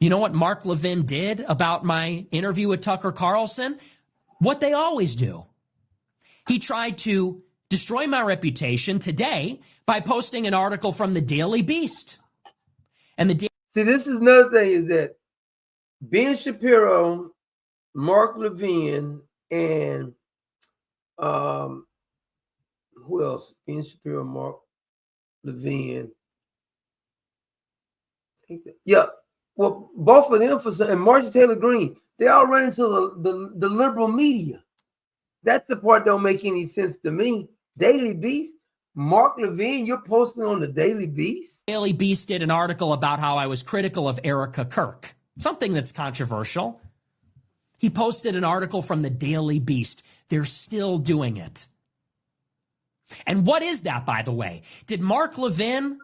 You know what Mark Levin did about my interview with Tucker Carlson? What they always do. He tried to destroy my reputation today by posting an article from the Daily Beast. And the See, this is another thing is that Ben Shapiro, Mark Levin, and who else? Ben Shapiro, Mark Levin. Yeah. Well, both of them and Marjorie Taylor Greene, they all run into the liberal media. That's the part that don't make any sense to me. Daily Beast, Mark Levin, you're posting on the Daily Beast? Daily Beast did an article about how I was critical of Erica Kirk, something that's controversial. He posted an article from the Daily Beast. They're still doing it. And what is that, by the way? Did Mark Levin,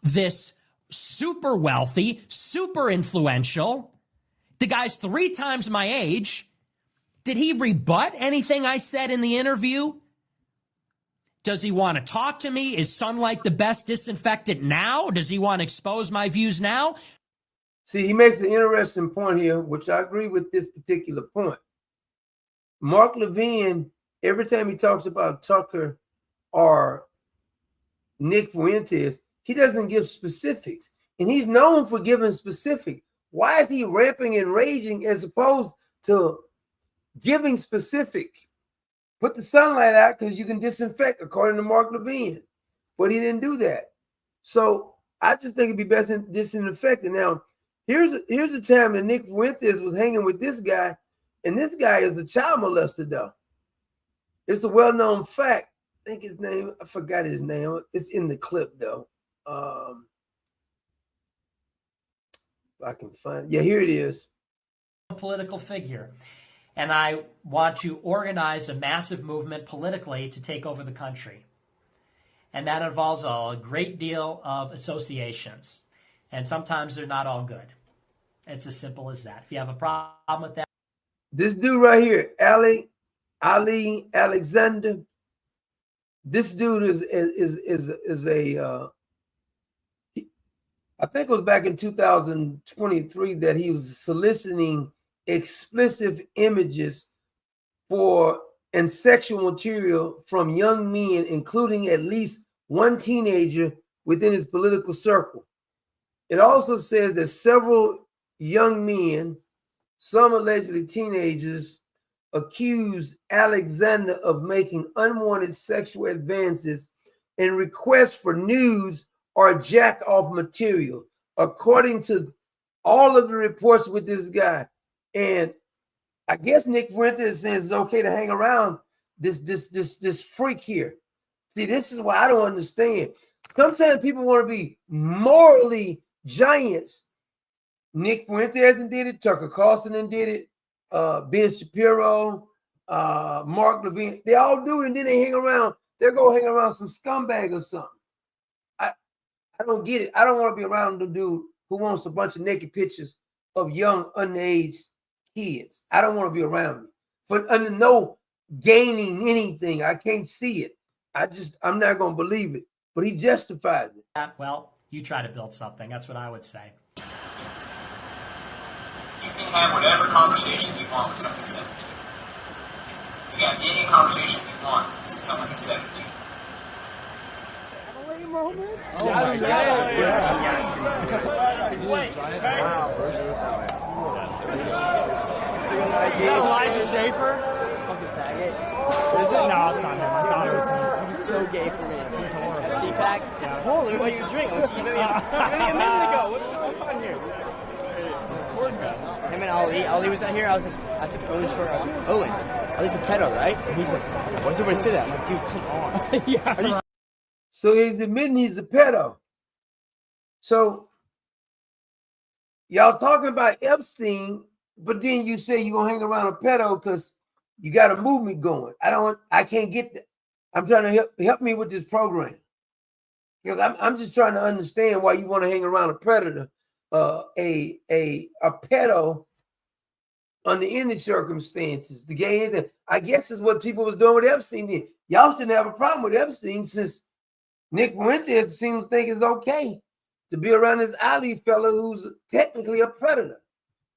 this super wealthy, super influential, the guy's 3 times my age, did he rebut anything I said in the interview? Does he want to talk to me? Is sunlight the best disinfectant now? Does he want to expose my views now? See, he makes an interesting point here, which I agree with this particular point. Mark Levin, every time he talks about Tucker or Nick Fuentes, he doesn't give specifics. And he's known for giving specifics. Why is he ramping and raging as opposed to giving specific? Put the sunlight out because you can disinfect, according to Mark Levin. But he didn't do that. So I just think it'd be best in disinfecting. Now, here's the time that Nick Fuentes was hanging with this guy, and this guy is a child molester, though. It's a well-known fact. I think his name, I forgot his name. It's in the clip, though. If I can find it. Yeah, here it is. A political figure. And I want to organize a massive movement politically to take over the country. And that involves a great deal of associations. And sometimes they're not all good. It's as simple as that. If you have a problem with that. This dude right here, Ali Alexander. This dude is a I think it was back in 2023 that he was soliciting explicit images for and sexual material from young men, including at least one teenager within his political circle. It also says that several young men, some allegedly teenagers, accused Alexander of making unwanted sexual advances and requests for nudes or jack-off material, according to all of the reports with this guy. And I guess Nick Fuentes says it's okay to hang around this freak here. See, this is why I don't understand. Sometimes people want to be morally giants. Nick Fuentes did it. Tucker Carlson did it. Ben Shapiro, Mark Levin. They all do it, and then they hang around. They're going to hang around some scumbag or something. I don't get it. I don't want to be around the dude who wants a bunch of naked pictures of young, underage kids. I don't want to be around him. But under no gaining anything, I can't see it. I'm not going to believe it. But he justifies it. Well, you try to build something. That's what I would say. You can have whatever conversation you want with somebody 17. You can have any conversation you want with someone who's 17. Moment? Oh yes, my God. Is that Elijah Schaefer? Fucking faggot. Is it? No, it's not him. I thought it was him. He was so gay for me. He's horrible. A CPAC? Yeah. Holy, what you drink? Maybe a minute ago. What's going on here? Him and Ali was out here. I was like, I took Owen's short. I was like, Owen, Ali's a pedo, right? And he's like, why does everybody say that? I'm like, dude, come on. Yeah. Are you So he's admitting he's a pedo. So y'all talking about Epstein, but then you say you're gonna hang around a pedo because you got a movement going. I can't get that. I'm trying to help me with this program. Because I'm just trying to understand why you want to hang around a predator, a pedo under any circumstances. The gay, I guess is what people was doing with Epstein then. Y'all shouldn't have a problem with Epstein since Nick Fuentes seems to think it's okay to be around this Ali fella who's technically a predator.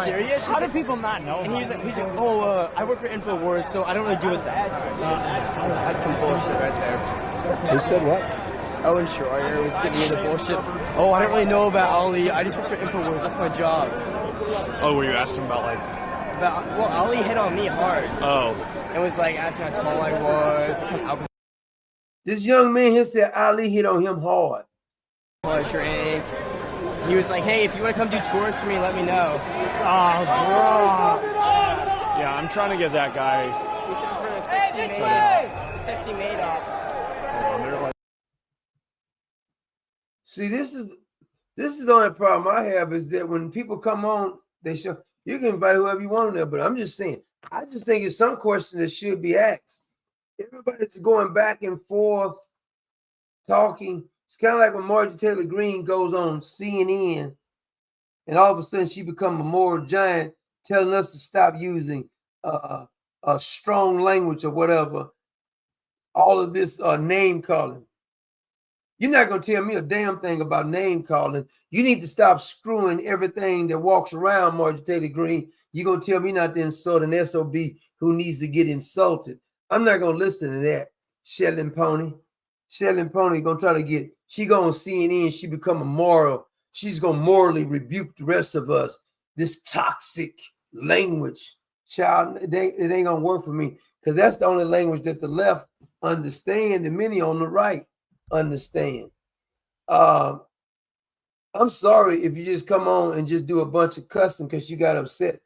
Serious? How do people not know? And he's like, oh, I work for InfoWars, so I don't really deal with that. That's some bullshit right there. Who said what? Owen Schroyer was giving me the bullshit. Oh, I don't really know about Ali. I just work for InfoWars. That's my job. Oh, were you asking about like? Well, Ali hit on me hard. Oh. And was like asking how tall I was, what kind of alcohol This young man here said Ali hit on him hard. I drank. He was like, hey, if you want to come do chores for me, let me know. Oh, bro. Yeah, I'm trying to get that guy. He's looking for the sexy maid up. See, this is the only problem I have is that when people come on, they show you can invite whoever you want on there. But I'm just saying, I just think it's some question that should be asked. Everybody's going back and forth, talking. It's kind of like when Marjorie Taylor Greene goes on CNN, and all of a sudden she become a moral giant, telling us to stop using a strong language or whatever. All of this name calling. You're not going to tell me a damn thing about name calling. You need to stop screwing everything that walks around Marjorie Taylor Greene. You're going to tell me not to insult an SOB who needs to get insulted. I'm not going to listen to that. Shelling Pony. Shelling Pony going to try to get, she going to CNN, she become a moral. She's going to morally rebuke the rest of us. This toxic language. Child, it ain't going to work for me because that's the only language that the left understand and many on the right understand. I'm sorry if you just come on and just do a bunch of cussing because you got upset.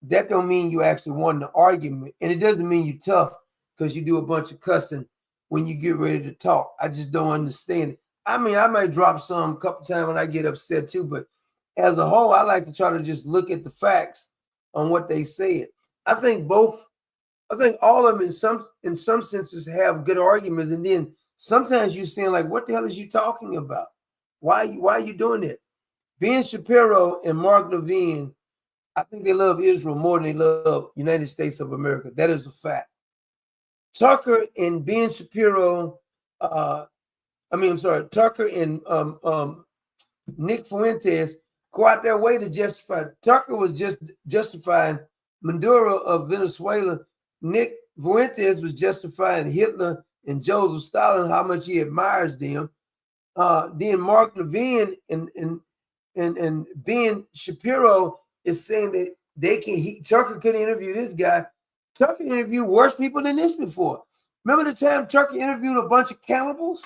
That don't mean you actually won the argument, and it doesn't mean you tough because you do a bunch of cussing when you get ready to talk. I just don't understand it. I mean, I might drop some a couple times when I get upset too, but as a whole, I like to try to just look at the facts on what they said. I think all of them in some senses have good arguments, and then sometimes you're saying like, what the hell is you talking about? Why are you doing it? Ben Shapiro and Mark Levin, I think they love Israel more than they love United States of America. That is a fact. Tucker and Ben Shapiro, Tucker and Nick Fuentes go out their way to justify. Tucker was just justifying Maduro of Venezuela. Nick Fuentes was justifying Hitler and Joseph Stalin, how much he admires them. Then Mark Levin and Ben Shapiro is saying that Tucker could interview this guy. Tucker interviewed worse people than this before. Remember the time Tucker interviewed a bunch of cannibals?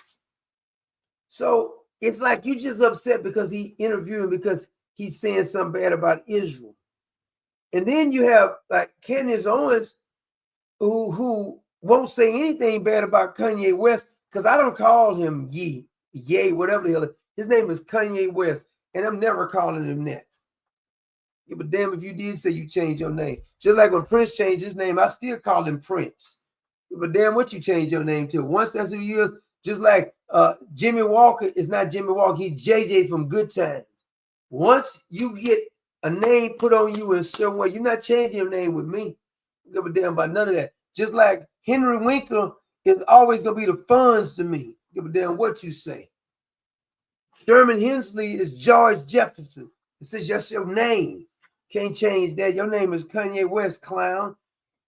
So it's like you just upset because he interviewed him because he's saying something bad about Israel. And then you have like Candace Owens who won't say anything bad about Kanye West because I don't call him Ye, whatever the hell. His name is Kanye West, and I'm never calling him that. Yeah, but damn if you did say you changed your name. Just like when Prince changed his name, I still call him Prince. Yeah, but damn what you changed your name to. Once that's who you is, just like Jimmy Walker is not Jimmy Walker, he's JJ from Good Times. Once you get a name put on you in some way, you're not changing your name with me. I don't give a damn about none of that. Just like Henry Winkler is always going to be the funds to me. Give a damn what you say. Sherman Hensley is George Jefferson. This is just your name. Can't change that. Your name is Kanye West, clown.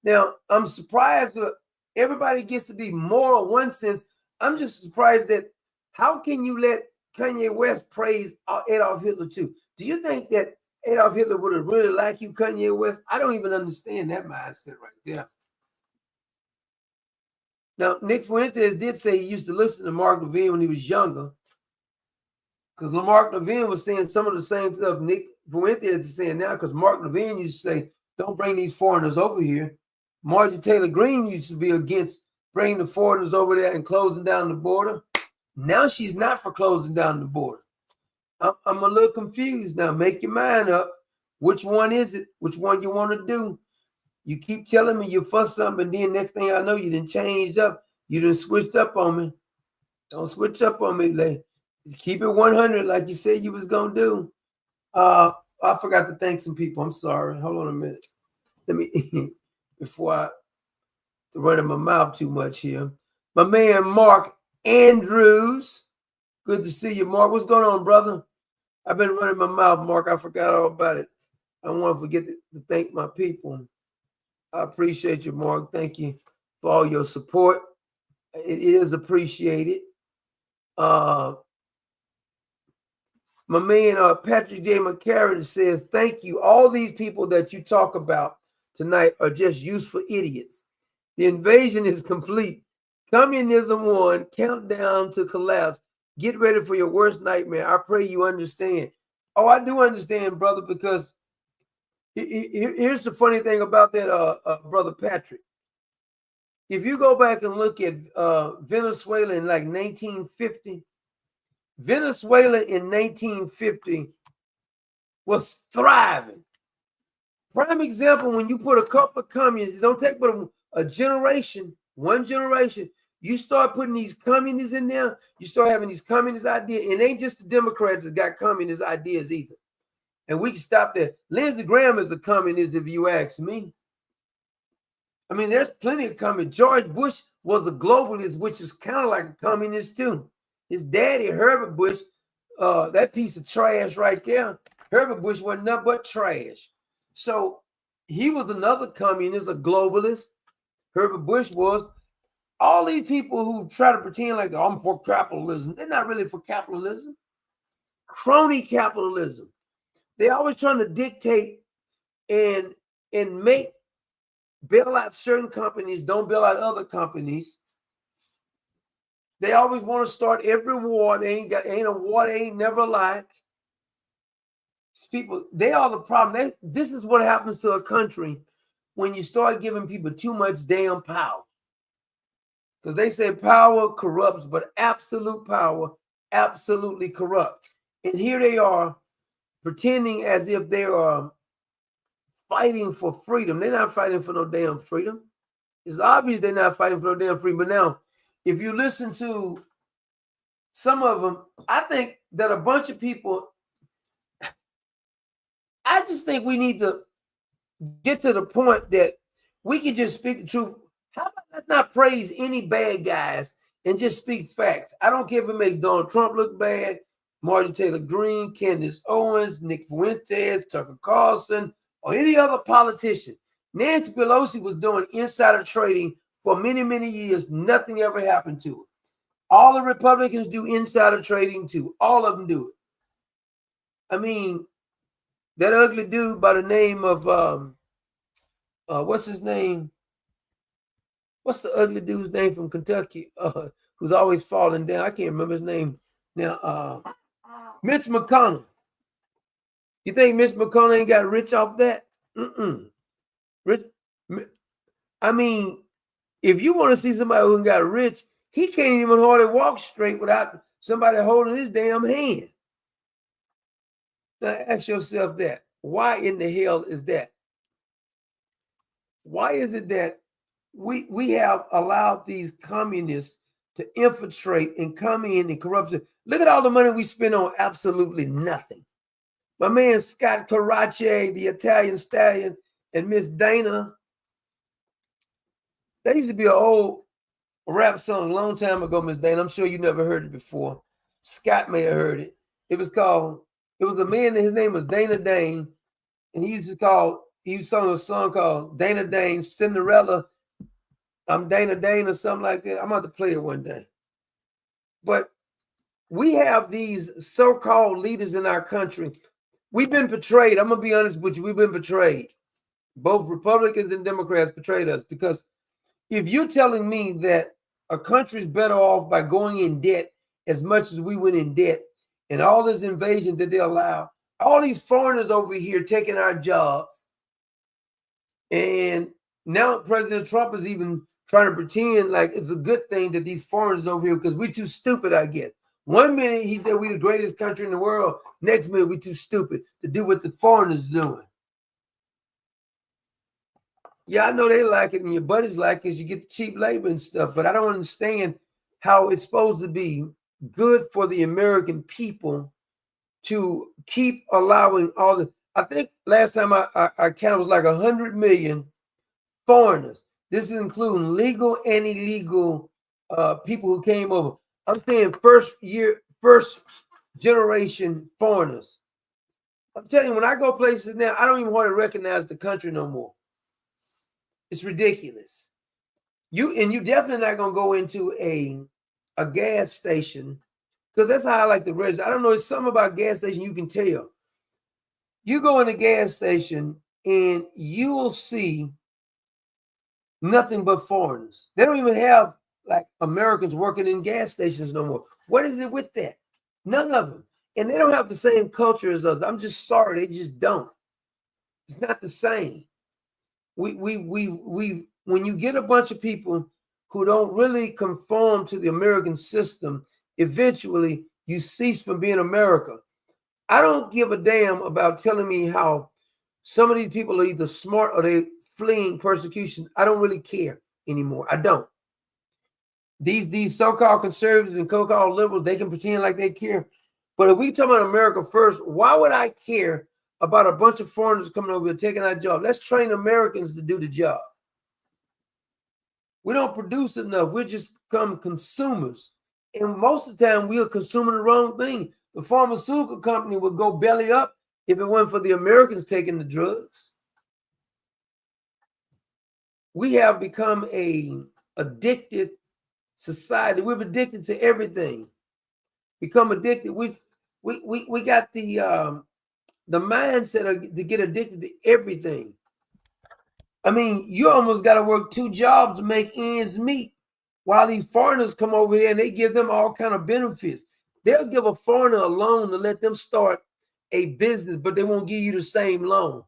Now, I'm surprised that everybody gets to be moral in one sense. I'm just surprised that how can you let Kanye West praise Adolf Hitler too? Do you think that Adolf Hitler would have really liked you, Kanye West? I don't even understand that mindset right there. Now, Nick Fuentes did say he used to listen to Mark Levin when he was younger. Because Mark Levin was saying some of the same stuff Nick Fuentes is saying now, because Mark Levin used to say, don't bring these foreigners over here. Marjorie Taylor Greene used to be against bringing the foreigners over there and closing down the border. Now she's not for closing down the border. I'm a little confused now. Make your mind up. Which one is it? Which one you want to do? You keep telling me you fuss something, and then next thing I know, you done changed up. You done switched up on me. Don't switch up on me, Lay. Keep it 100 like you said you was going to do. I forgot to thank some people. I'm sorry. Hold on a minute. Let me, before I run my mouth too much here. My man, Mark Andrews. Good to see you, Mark. What's going on, brother? I've been running my mouth, Mark. I forgot all about it. I don't want to forget to thank my people. I appreciate you, Mark. Thank you for all your support. It is appreciated. My man Patrick J. McCarran says, thank you. All these people that you talk about tonight are just useful idiots. The invasion is complete. Communism won. Countdown to collapse. Get ready for your worst nightmare. I pray you understand. Oh, I do understand, brother, because here's the funny thing about that, Brother Patrick. If you go back and look at Venezuela in like 1950, Venezuela in 1950 was thriving. Prime example, when you put a couple of communists, it don't take but a generation, one generation, you start putting these communists in there, you start having these communist ideas. It ain't just the Democrats that got communist ideas either. And we can stop that. Lindsey Graham is a communist, if you ask me. I mean, there's plenty of communists. George Bush was a globalist, which is kind of like a communist too. His daddy, Herbert Bush, that piece of trash right there, Herbert Bush wasn't nothing but trash. So he was another communist, a globalist. Herbert Bush was. All these people who try to pretend like I'm for capitalism, they're not really for capitalism. Crony capitalism. They're always trying to dictate and make bail out certain companies, don't bail out other companies. They always want to start every war. They ain't a war they ain't never like. People, they are the problem. This is what happens to a country when you start giving people too much damn power. Because they say power corrupts, but absolute power absolutely corrupt. And here they are pretending as if they are fighting for freedom. They're not fighting for no damn freedom. It's obvious they're not fighting for no damn freedom. But now, if you listen to some of them, I think that a bunch of people, I just think we need to get to the point that we can just speak the truth. How about let's not praise any bad guys and just speak facts? I don't care if it makes Donald Trump look bad, Marjorie Taylor Greene, Candace Owens, Nick Fuentes, Tucker Carlson, or any other politician. Nancy Pelosi was doing insider trading for many, many years. Nothing ever happened to her. All the Republicans do insider trading too. All of them do it. I mean, that ugly dude by the name of, what's his name? What's the ugly dude's name from Kentucky who's always falling down? I can't remember his name now. Mitch McConnell. You think Mitch McConnell ain't got rich off that? Rich. I mean, if you want to see somebody who got rich, he can't even hardly walk straight without somebody holding his damn hand. Now ask yourself that. Why in the hell is that? Why is it that we have allowed these communists to infiltrate and come in and corrupt it? Look at all the money we spend on absolutely nothing. My man Scott Corace, the Italian stallion, and Miss Dana, that used to be an old rap song a long time ago, Miss Dana. I'm sure you never heard it before. Scott may have heard it. It was a man, his name was Dana Dane, and he sung a song called Dana Dane, Cinderella. I'm Dana Dane or something like that. I'm about to play it one day. But we have these so-called leaders in our country. We've been betrayed. I'm going to be honest with you. We've been betrayed. Both Republicans and Democrats betrayed us, because if you're telling me that a country's better off by going in debt as much as we went in debt, and all this invasion that they allow, all these foreigners over here taking our jobs, and now President Trump is even trying to pretend like it's a good thing that these foreigners over here, because we're too stupid, I guess. One minute he said we're the greatest country in the world. Next minute we're too stupid to do what the foreigners doing. Yeah, I know they like it and your buddies like it because you get the cheap labor and stuff, but I don't understand how it's supposed to be good for the American people to keep allowing all the, I think last time I counted was like 100 million foreigners. This is including legal and illegal people who came over. I'm saying first generation foreigners. I'm telling you, when I go places now, I don't even want to recognize the country no more. It's ridiculous. You definitely not gonna go into a gas station because that's how I like to register. I don't know. It's something about gas station you can tell. You go in a gas station and you will see nothing but foreigners. They don't even have like Americans working in gas stations no more. What is it with that? None of them. And they don't have the same culture as us. I'm just sorry, they just don't. It's not the same. We when you get a bunch of people who don't really conform to the American system, eventually you cease from being America. I don't give a damn about telling me how some of these people are either smart or they fleeing persecution. I don't really care anymore. I don't. These so-called conservatives and so-called liberals, they can pretend like they care. But if we talk about America first, why would I care about a bunch of foreigners coming over here taking our job? Let's train Americans to do the job. We don't produce enough. We just become consumers. And most of the time, we are consuming the wrong thing. The pharmaceutical company would go belly up if it weren't for the Americans taking the drugs. We have become a addicted society. We're addicted to everything. Become addicted. We got the mindset to get addicted to everything. I mean, you almost got to work 2 jobs to make ends meet. While these foreigners come over here and they give them all kind of benefits. They'll give a foreigner a loan to let them start a business, but they won't give you the same loan.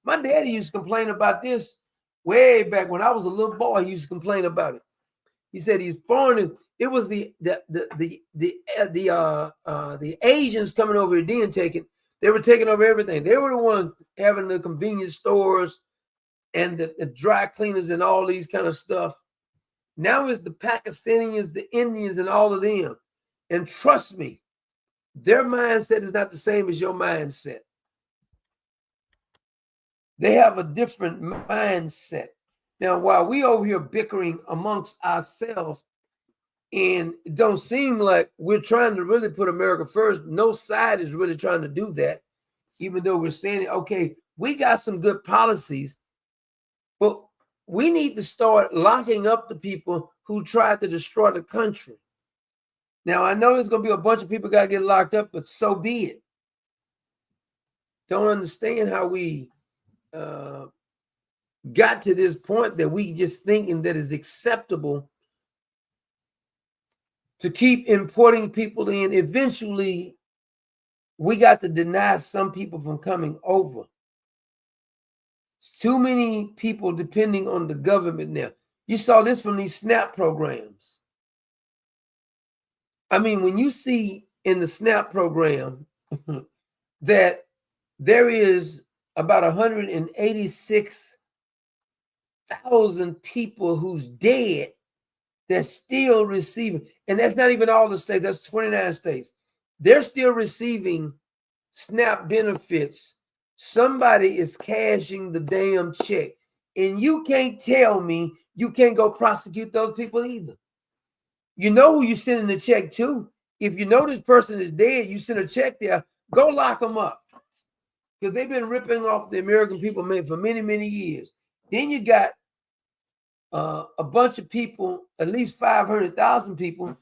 My daddy used to complain about this way back when I was a little boy. He used to complain about it. He said these foreigners, it was the Asians coming over here didn't take it. They were taking over everything. They were the ones having the convenience stores and the dry cleaners and all these kind of stuff. Now it's the Pakistanis, the Indians, and all of them. And trust me, their mindset is not the same as your mindset. They have a different mindset. Now, while we over here bickering amongst ourselves, and it don't seem like we're trying to really put America first, no side is really trying to do that, even though we're saying, okay, we got some good policies, but we need to start locking up the people who tried to destroy the country. Now, I know there's going to be a bunch of people got to get locked up, but so be it. Don't understand how we got to this point that we just thinking that is acceptable to keep importing people in. Eventually, we got to deny some people from coming over. It's too many people depending on the government now. You saw this from these SNAP programs. I mean, when you see in the SNAP program that there is about 186,000 people who's dead that's still receiving, and that's not even all the states, that's 29 states. They're still receiving SNAP benefits. Somebody is cashing the damn check. And you can't tell me you can't go prosecute those people either. You know who you're sending the check to. If you know this person is dead, you send a check there, go lock them up. Because they've been ripping off the American people for many, many years. Then you got a bunch of people, at least 500,000 people,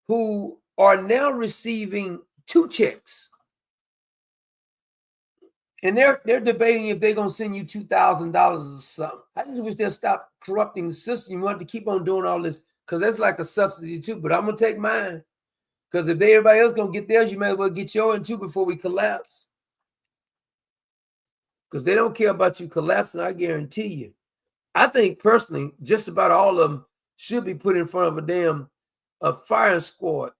who are now receiving 2 checks. And they're debating if they're going to send you $2,000 or something. I just wish they'll stop corrupting the system. You want to keep on doing all this because that's like a subsidy too. But I'm going to take mine because if everybody else going to get theirs, you may as well get yours too before we collapse. Because they don't care about you collapsing, I guarantee you. I think personally, just about all of them should be put in front of a damn firing squad.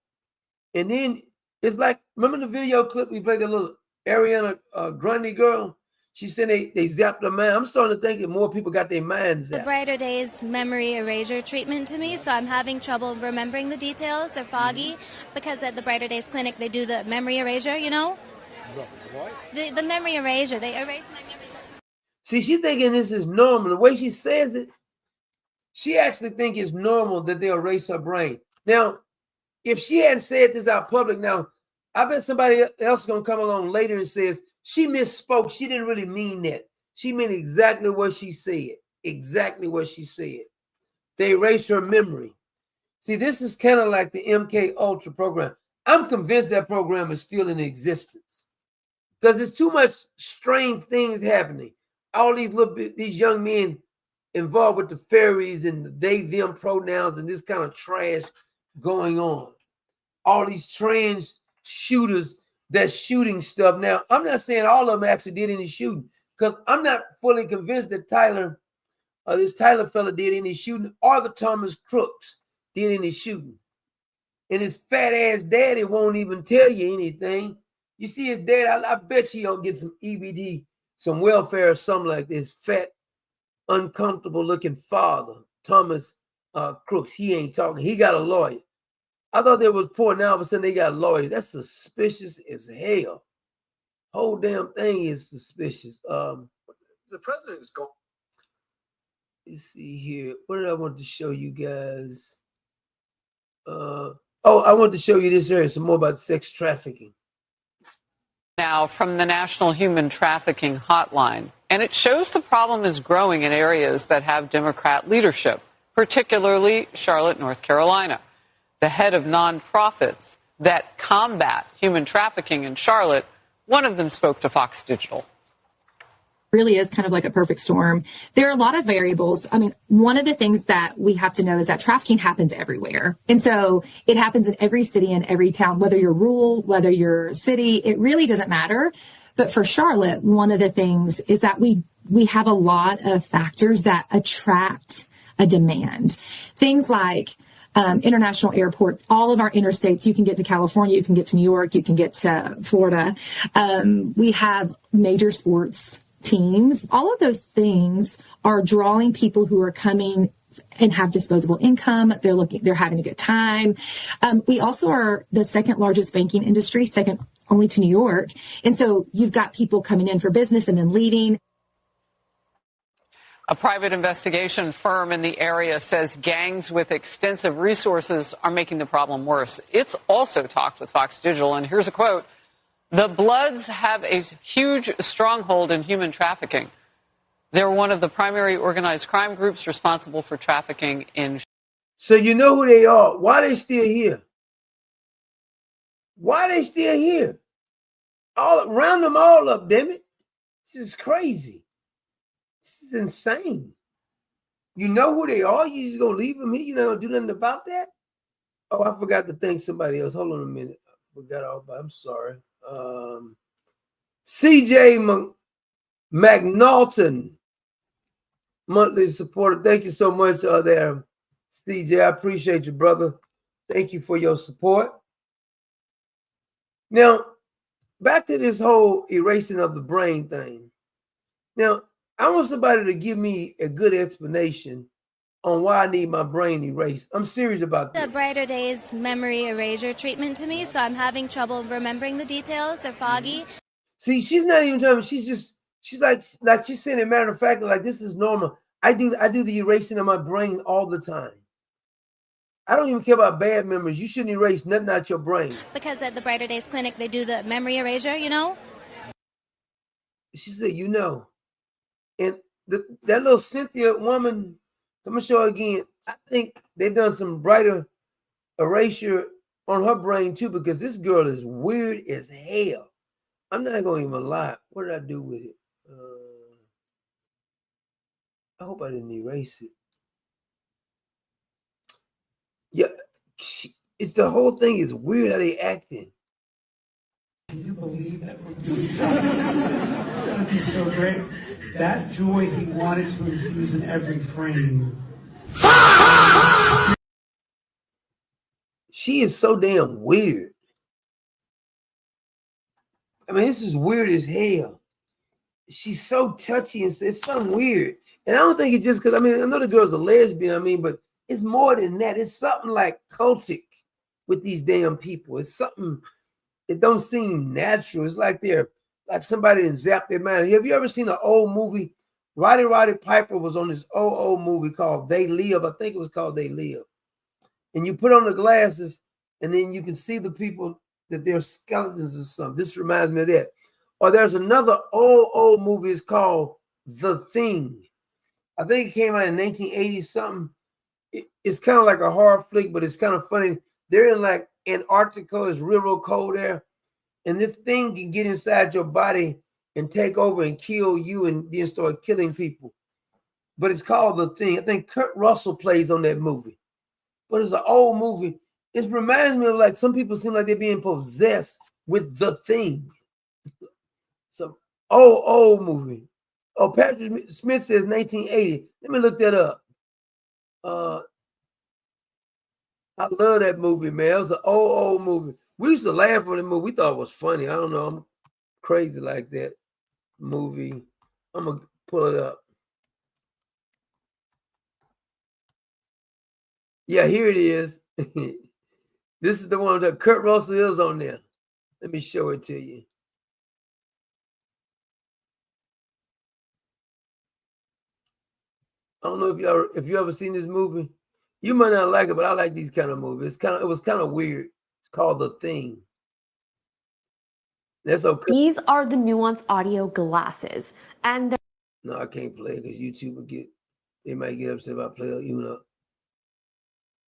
And then it's like, remember the video clip we played, the little Ariana Grande girl? She said they zapped her mind. I'm starting to think that more people got their minds zapped. The Brighter Days memory erasure treatment to me, so I'm having trouble remembering the details. They're foggy because at the Brighter Days clinic they do the memory erasure, you know? What? The memory erasure. They erase my memories. See, she's thinking this is normal. The way she says it, she actually thinks it's normal that they erase her brain. Now, if she hadn't said this out public, now, I bet somebody else is going to come along later and says, she misspoke. She didn't really mean that. She meant exactly what she said. Exactly what she said. They erased her memory. See, this is kind of like the MK Ultra program. I'm convinced that program is still in existence because there's too much strange things happening. All these young men involved with the fairies and the they them pronouns and this kind of trash going on. All these trans shooters that's shooting stuff. Now, I'm not saying all of them actually did any shooting because I'm not fully convinced that this Tyler fella did any shooting or the Thomas Crooks did any shooting. And his fat ass daddy won't even tell you anything. You see his dad, I bet you don't get some EBD, some welfare or something like this. Fat, uncomfortable looking father, Thomas Crooks. He ain't talking. He got a lawyer. I thought they was poor. Now all of a sudden they got lawyers. That's suspicious as hell. Whole damn thing is suspicious. The president is going. Let's see here. What did I want to show you guys? I want to show you this area, some more about sex trafficking. Now from the National Human Trafficking Hotline, and it shows the problem is growing in areas that have Democrat leadership, particularly Charlotte, North Carolina. The head of nonprofits that combat human trafficking in Charlotte, one of them spoke to Fox Digital. Really is kind of like a perfect storm. There are a lot of variables. I mean, one of the things that we have to know is that trafficking happens everywhere. And so it happens in every city and every town, whether you're rural, whether you're city, it really doesn't matter. But for Charlotte, one of the things is that we have a lot of factors that attract a demand. Things like international airports, all of our interstates. You can get to California, you can get to New York, you can get to Florida. We have major sports teams. All of those things are drawing people who are coming and have disposable income. They're having a good time. We also are the second largest banking industry, second only to New York. And so you've got people coming in for business and then leaving. A private investigation firm in the area says gangs with extensive resources are making the problem worse. It's also talked with Fox Digital, and here's a quote. The Bloods have a huge stronghold in human trafficking. They're one of the primary organized crime groups responsible for trafficking in. So you know who they are. Why are they still here? Why are they still here? Round them all up, damn it. This is crazy. This is insane. You know who they are? You just gonna leave them here? You not gonna do nothing about that? Oh, I forgot to thank somebody else. Hold on a minute. I forgot all about. I'm sorry. CJ McNaughton, monthly supporter. Thank you so much there, CJ. I appreciate you, brother. Thank you for your support. Now, back to this whole erasing of the brain thing. Now, I want somebody to give me a good explanation on why I need my brain erased. I'm serious about this. The Brighter Days memory erasure treatment to me, so I'm having trouble remembering the details. They're foggy. See, she's not even telling me. She's like she's saying, a matter of fact, like this is normal. I do the erasing of my brain all the time. I don't even care about bad memories. You shouldn't erase nothing out your brain. Because at the Brighter Days clinic, they do the memory erasure, you know? She said, you know. And that little Cynthia woman, I'm going to show her again. I think they've done some brighter erasure on her brain too, because this girl is weird as hell. I'm not going to even lie. What did I do with it? I hope I didn't erase it. Yeah, it's the whole thing is weird how they acting. Can you believe that we're doing that? That would be so great. That joy he wanted to infuse in every frame. She is so damn weird. I mean, this is weird as hell. She's so touchy and it's something weird. And I don't think it's just because, I mean, I know the girl's a lesbian, but it's more than that. It's something like cultic with these damn people. It's something, it don't seem natural. It's like they're like somebody didn't zap their mind. Have you ever seen an old movie? Roddy Piper was on this old movie called They Live. I think it was called They Live. And you put on the glasses and then you can see the people that they're skeletons or something. This reminds me of that. Or there's another old movie. It's called The Thing. I think it came out in 1980 something. it's kind of like a horror flick, but it's kind of funny. They're in like Antarctica, it's real cold there, and this thing can get inside your body and take over and kill you, and then start killing people. But it's called The Thing. I think Kurt Russell plays on that movie, but it's an old movie. It reminds me of like some people seem like they're being possessed with The Thing. Some old movie. Oh, Patrick Smith says 1980. Let me look that up. I love that movie, man. It was an old movie. We used to laugh on the movie. We thought it was funny. I don't know. I'm crazy like that movie. I'm going to pull it up. Yeah, here it is. This is the one that Kurt Russell is on there. Let me show it to you. I don't know if you ever seen this movie. You might not like it, but I like these kind of movies. It was kind of weird. It's called The Thing. That's okay. These are the Nuance Audio glasses, and no, I can't play it because YouTube they might get upset if I play it even up.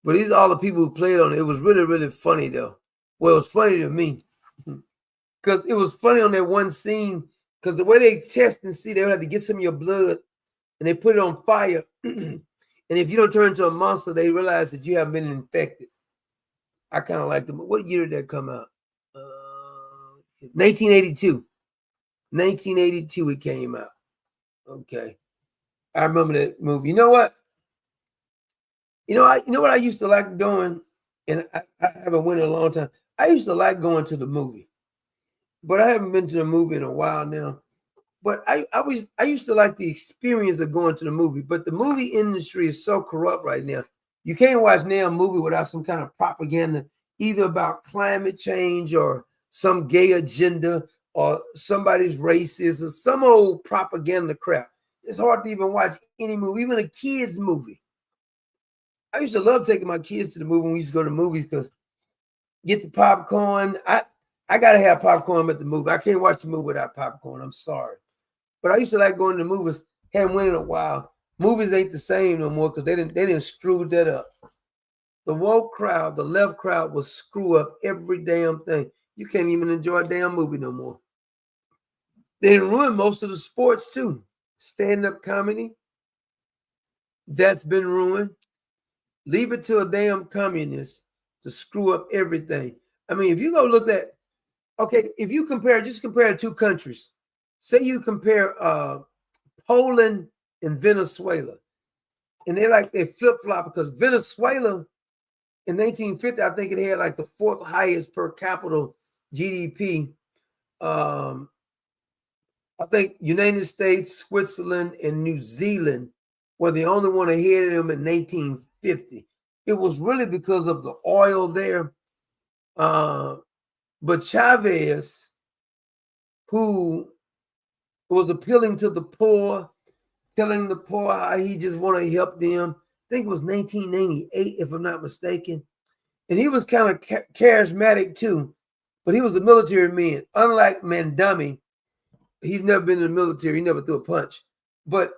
But these are all the people who played on it. It was really, really funny though. Well, it was funny to me because it was funny on that one scene. Because the way they test and see, they had to get some of your blood and they put it on fire. And if you don't turn into a monster, they realize that you have been infected. I kind of like them. What year did that come out? 1982. 1982 it came out. Okay. I remember that movie. You know what? You know what I used to like doing, and I haven't went in a long time. I used to like going to the movie, but I haven't been to the movie in a while now. But I used to like the experience of going to the movie. But the movie industry is so corrupt right now. You can't watch now a movie without some kind of propaganda, either about climate change or some gay agenda or somebody's racist or some old propaganda crap. It's hard to even watch any movie, even a kid's movie. I used to love taking my kids to the movie when we used to go to movies because get the popcorn. I got to have popcorn at the movie. I can't watch the movie without popcorn. I'm sorry. But I used to like going to the movies. Haven't went in a while. Movies ain't the same no more because they didn't screw that up. The woke crowd, the left crowd will screw up every damn thing. You can't even enjoy a damn movie no more. They didn't ruin most of the sports too. Stand-up comedy, that's been ruined. Leave it to a damn communist to screw up everything. I mean, if you go look at, okay, if you just compare two countries. Say you compare Poland and Venezuela, and they flip-flop because Venezuela in 1950, I think it had like the fourth highest per capita GDP. I think United States, Switzerland, and New Zealand were the only one ahead of them in 1950. It was really because of the oil there. But Chavez, who was appealing to the poor, telling the poor how he just want to help them. I think it was 1998, if I'm not mistaken. And he was kind of charismatic too, but he was a military man. Unlike Mandami, he's never been in the military. He never threw a punch. But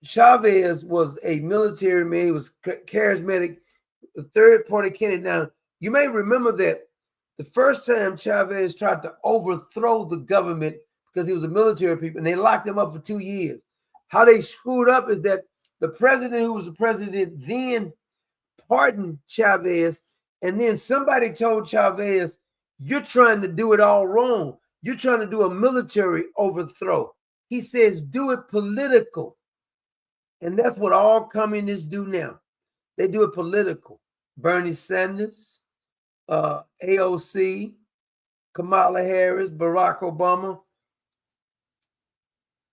Chavez was a military man. He was charismatic, the third-party candidate. Now, you may remember that the first time Chavez tried to overthrow the government because he was a military people, and they locked him up for 2 years. How they screwed up is that the president who was the president then pardoned Chavez, and then somebody told Chavez, you're trying to do it all wrong. You're trying to do a military overthrow. He says, do it political. And that's what all communists do now. They do it political. Bernie Sanders, AOC, Kamala Harris, Barack Obama.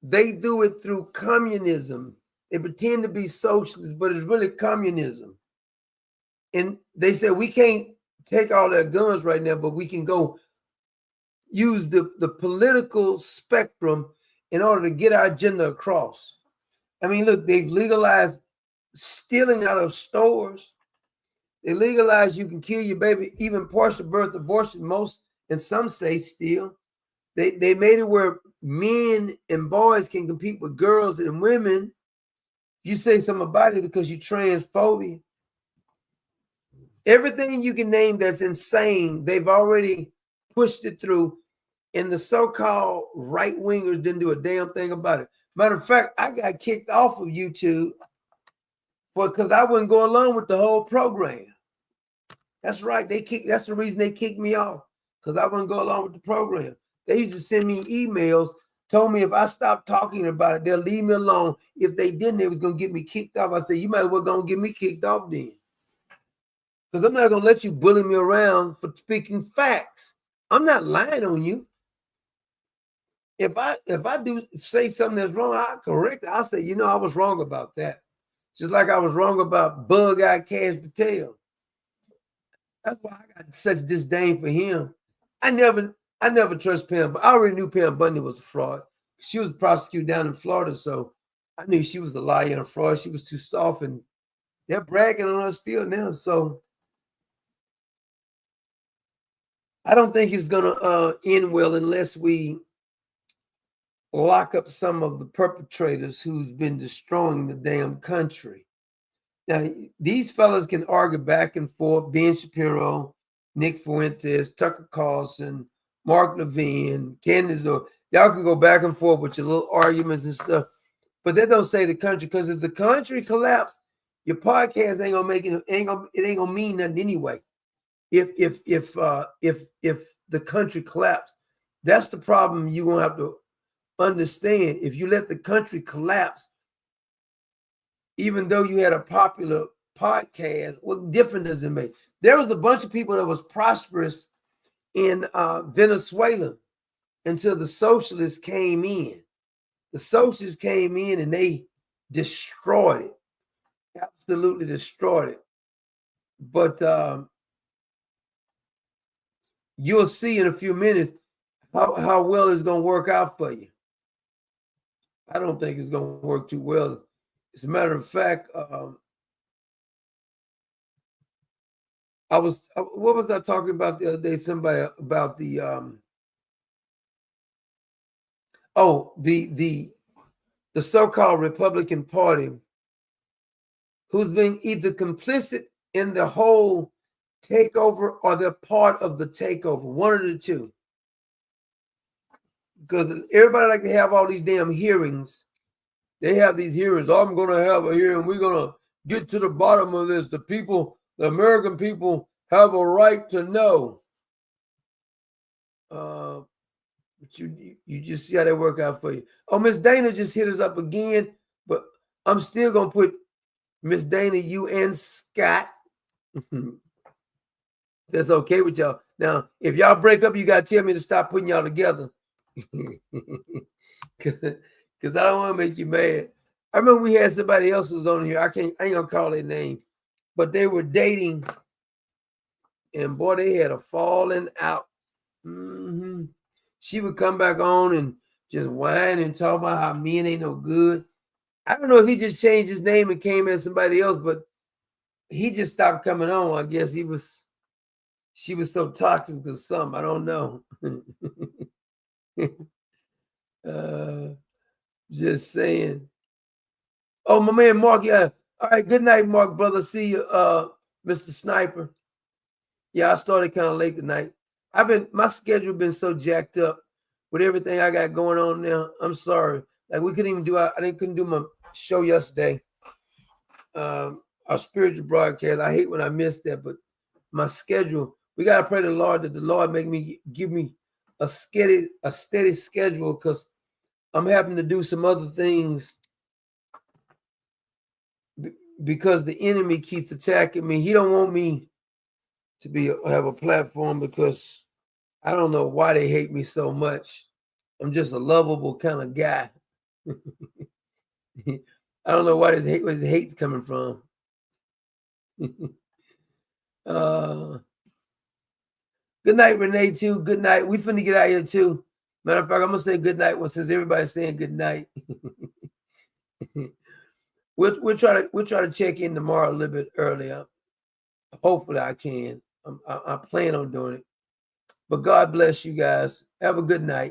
They do it through communism. They pretend to be socialists, but it's really communism. And they say we can't take all their guns right now, but we can go use the political spectrum in order to get our agenda across. I mean, look, they've legalized stealing out of stores. They legalized you can kill your baby, even partial birth abortion, most in some states still. They made it where men and boys can compete with girls and women. You say something about it because you transphobia. Everything you can name that's insane, they've already pushed it through, and the so-called right-wingers didn't do a damn thing about it. Matter of fact, I got kicked off of YouTube because I wouldn't go along with the whole program. That's right. That's the reason they kicked me off, because I wouldn't go along with the program. They used to send me emails, told me if I stopped talking about it, they'll leave me alone. If they didn't, they was going to get me kicked off. I said, you might as well go and get me kicked off then. Because I'm not going to let you bully me around for speaking facts. I'm not lying on you. If I do say something that's wrong, I'll correct it. I'll say, you know, I was wrong about that. Just like I was wrong about Bug-Eyed Cash Patel. That's why I got such disdain for him. I never trust Pam, but I already knew Pam Bundy was a fraud. She was prosecuted down in Florida, so I knew she was a liar and a fraud. She was too soft, and they're bragging on her still now. So I don't think it's gonna end well unless we lock up some of the perpetrators who's been destroying the damn country. Now, these fellas can argue back and forth. Ben Shapiro, Nick Fuentes, Tucker Carlson, Mark Levin, Candace, y'all can go back and forth with your little arguments and stuff, but that don't say the country, because if the country collapsed, your podcast ain't gonna make it. It ain't gonna mean nothing anyway. If the country collapsed, that's the problem you're gonna have to understand. If you let the country collapse, even though you had a popular podcast, what difference does it make? There was a bunch of people that was prosperous in Venezuela until the socialists came in. The socialists came in and they destroyed it, absolutely destroyed it. But you'll see in a few minutes how well it's going to work out for you. I don't think it's going to work too well. As a matter of fact, what was I talking about the other day? Somebody about the the so-called Republican Party, who's been either complicit in the whole takeover or they're part of the takeover, one of the two. Because everybody like to have all these damn hearings. They have these hearings. I'm going to have a hearing. We're going to get to the bottom of this. The people, the American people, have a right to know. But you just see how they work out for you. Oh, Miss Dana just hit us up again, but I'm still going to put Miss Dana, you and Scott. That's okay with y'all. Now, if y'all break up, you got to tell me to stop putting y'all together. Because I don't want to make you mad. I remember we had somebody else who was on here. I ain't gonna call their name, but they were dating, and boy, they had a falling out. She would come back on and just whine and talk about how men ain't no good. I don't know if he just changed his name and came as somebody else, but he just stopped coming on. I guess she was so toxic or something. I don't know. Just saying. Oh, my man Mark, yeah. All right, good night, Mark, brother. See you, Mr. Sniper. Yeah, I started kind of late tonight. My schedule been so jacked up with everything I got going on now. I'm sorry. Like we couldn't even couldn't do my show yesterday. Our spiritual broadcast. I hate when I miss that, but my schedule, we gotta pray to the Lord that the Lord give me a steady schedule, because I'm having to do some other things because the enemy keeps attacking me. He don't want me to have a platform because I don't know why they hate me so much. I'm just a lovable kind of guy. I don't know where this hate's coming from. Good night, Renee, too. Good night. We finna get out of here, too. Matter of fact, I'm going to say good night since everybody's saying good night. We'll try to check in tomorrow a little bit earlier. Hopefully I can. I plan on doing it. But God bless you guys. Have a good night.